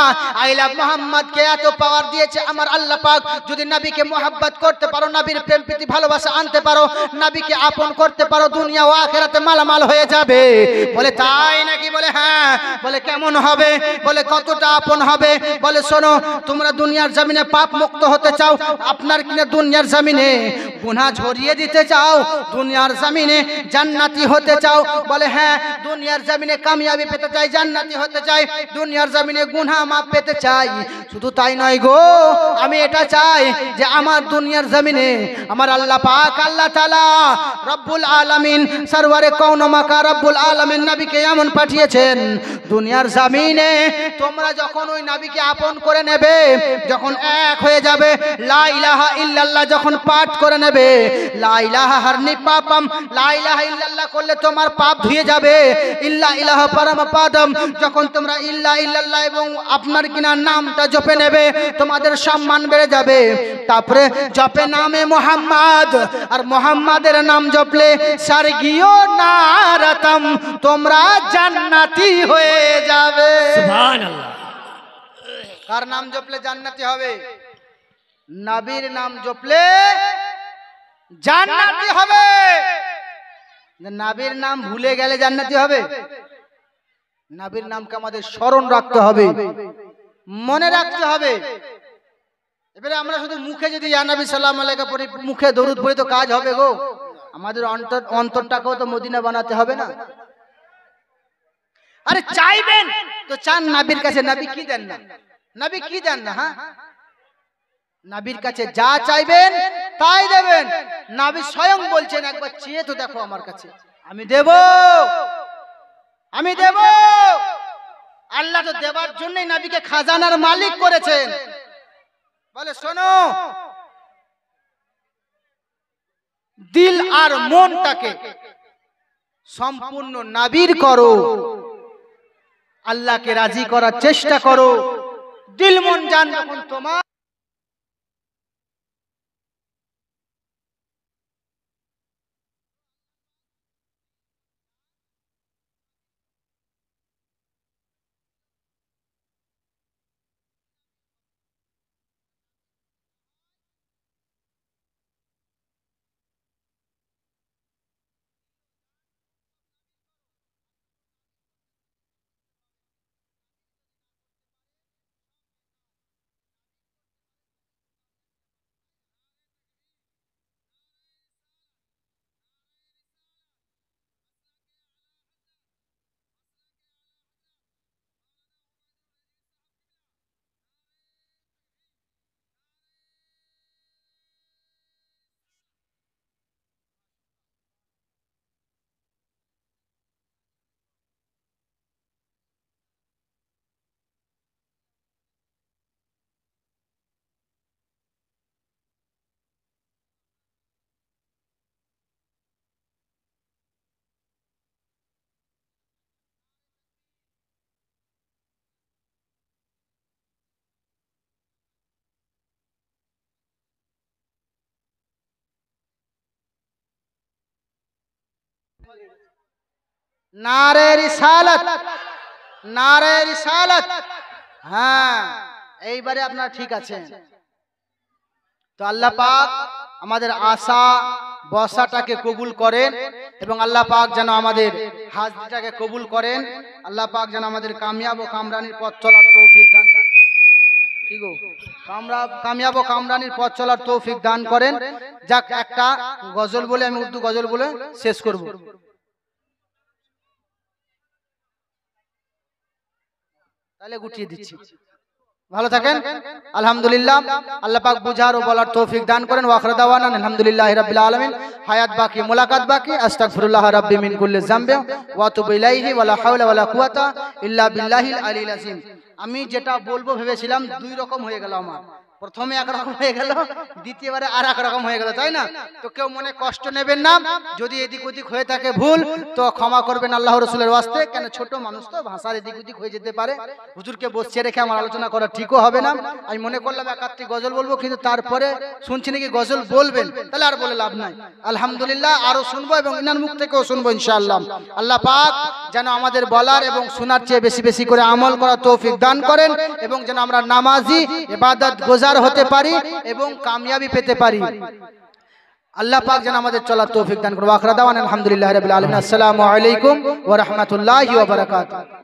আই লাভ মুহাম্মদকে এত পাওয়ার দিয়েছে আমার আল্লাহ পাক। যদি নবীকে মোহাব্বত করতে পারো, নবীর প্রেম প্রীতি ভালোবাসা আনতে পারো, নবীকে আপন করতে পারো, দুনিয়া ও আখিরাতে মালামাল হয়ে যাবে। বলে তাই নাকি? বলে হ্যাঁ। বলে কেমন হবে? বলে কতটা আপন হবে? বলে শোনো, তোমরা দুনিয়ার জমিনে পাপ মুক্ত হতে চাও, আপনার কিনা দুনিয়ার জমিনে গুনাহ ঝরিয়ে দিতে চাও, দুনিয়ার জমিনে জান্নাতি হতে চাও। বলে হ্যাঁ, দুনিয়ার জমিনে কামিয়াবি পেতে চাই, জান্নাতি হতে চাই, দুনিয়ার জমিনে গুনাহ মাফ পেতে চাই। শুধু তাই নয় গো, আমি এটা চাই যে আমার দুনিয়ার জমিনে আমার আল্লাহ পাক, আল্লাহ তাআলা রব্বুল আলামিন, সরওয়ারে কওন মাকা রব্বুল আলামিন নবীকে এমন পাঠিয়েছেন দুনিয়ার জমিনে, তোমরা যখন ওই নবীকে আপন করে নেবে, যখন এক হয়ে যাবে, লা ইলাহা ইল্লাল্লাহ যখন পাঠ করে নেবে, লা ইলাহা হারনি পাপম, লা ইলাহা ইল্লাল্লাহ করলে তোমার পাপ ধুয়ে যাবে, ইল্লা ইলাহা পারমপদম, যখন তোমরা ইল্লা ইল্লাল্লাহ এবং আপনার কিনা নামটা জপে নেবে, তোমাদের সম্মান বেড়ে যাবে। তারপরে জপে নামে মোহাম্মদ, আর মোহাম্মদের নাম জপলে সারগিও নারাতম, তোমরা জান্নাতি হয়ে যাবে। সুবহানাল্লাহ। কার নাম জপলে জান্নাতি হবে? নবীর নাম জপলে জান্নাতি হবে। নবীর নাম ভুলে গেলে জান্নাতি হবে? নবীর নামকে আমাদের স্মরণ রাখতে হবে, মনে রাখতে হবে। এবারে আমরা শুধু মুখে যদি ইয়া নবী সাল্লাল্লাহু আলাইহি পড়ি, মুখে দরুদ পড়ি তো কাজ হবে গো? আমাদের অন্তরটাকেও তো মদিনা বানাতে হবে না? আরে চাইবেন তো চান নবীর কাছে, নবী কি দেন না? নবী কি দেন না? হ্যাঁ, নবীর কাছে যা চাইবেন তাই দেবেন। নবী স্বয়ং বলছেন, একবার চেয়ে তো দেখো আমার কাছে, আমি দেব, আমি দেব। আল্লাহ তো দেবার জন্যই নবীকে খাজানার মালিক করেছেন। বলে শোনো, দিল আর মনটাকে সম্পূর্ণ নবীর করো, আল্লাহকে রাজি করার চেষ্টা করো। দিল মন জান যখন তোমার নারে রিসালাত, নারে রিসালাত। হ্যাঁ, এইবারে আপনারা ঠিক আছেন। তো আল্লাহ পাক আমাদের আশা বসাটাকে কবুল করেন এবং আল্লাহ পাক যেন আমাদের হাজরিটাকে কবুল করেন। আল্লাহ পাক যেন আমাদের কামিয়াব ও কামরানির পথ চলার তৌফিক দান করেন। কি গো, কামিয়াব ও কামরানির পথ চলার তৌফিক দান করেন। যাক, একটা গজল বলে আমি উর্দু গজল বলে শেষ করব। তাহলে গুটিয়ে দিচ্ছি। ভালো থাকেন, আলহামদুলিল্লাহ। আল্লাহ পাক বুঝার ও বলার তৌফিক দান করেন। ওয়া আখিরু দাওয়ানা আলহামদুলিল্লাহি রাব্বিল আলামিন। হায়াত বাকি, মুলাকাত বাকি। আস্তাগফিরুল্লাহ রাব্বি মিন কুল্লি যামবি ওয়া আতুবু ইলাইহি ওয়া লা হাওলা ওয়া লা কুওয়াতা ইল্লা বিল্লাহিল আলিয়্যিল আযীম। আমি যেটা বলবো ভেবেছিলাম দুই রকম হয়ে গেল আমার। প্রথমে একরকম হয়ে গেল, দ্বিতীয়বারে আর এক রকম হয়ে গেল, তাই না? তো কেউ মনে কষ্ট নেবেন না, যদি এদিক ওদিক হয়ে থাকে ভুল তো ক্ষমা করবেন আল্লাহ রসুলের ওয়াস্তে। কেন ছোট মানুষ তো, ভাষার এদিক ওদিক হয়ে যেতে পারে। হুজুরকে বসিয়ে রেখে আমার আলোচনা করা ঠিকও হবে না। আমি মনে করলাম একাত্রি গজল বলবো, কিন্তু তারপরে শুনছি নাকি গজল বলবেন, তাহলে আর বলে লাভ নাই। আলহামদুলিল্লাহ, আরো শুনবো এবং ইনার মুখ থেকেও শুনবো ইনশাআল্লাহ। আল্লাহ পাক যেন আমাদের বলার এবং শোনার চেয়ে বেশি বেশি করে আমল করার তৌফিক দান করেন এবং যেন আমরা নামাজি ইবাদত গোজার হতে পারি এবং কামিয়াবি পেতে পারি। আল্লাহ পাক যেন আমাদের চলার তৌফিক দান করুন। ওয়া আখিরু দাওয়ানা আলহামদুলিল্লাহি রাব্বিল আলামিন। আসসালামু আলাইকুম ওয়া রাহমাতুল্লাহি ওয়া বারাকাতুহু।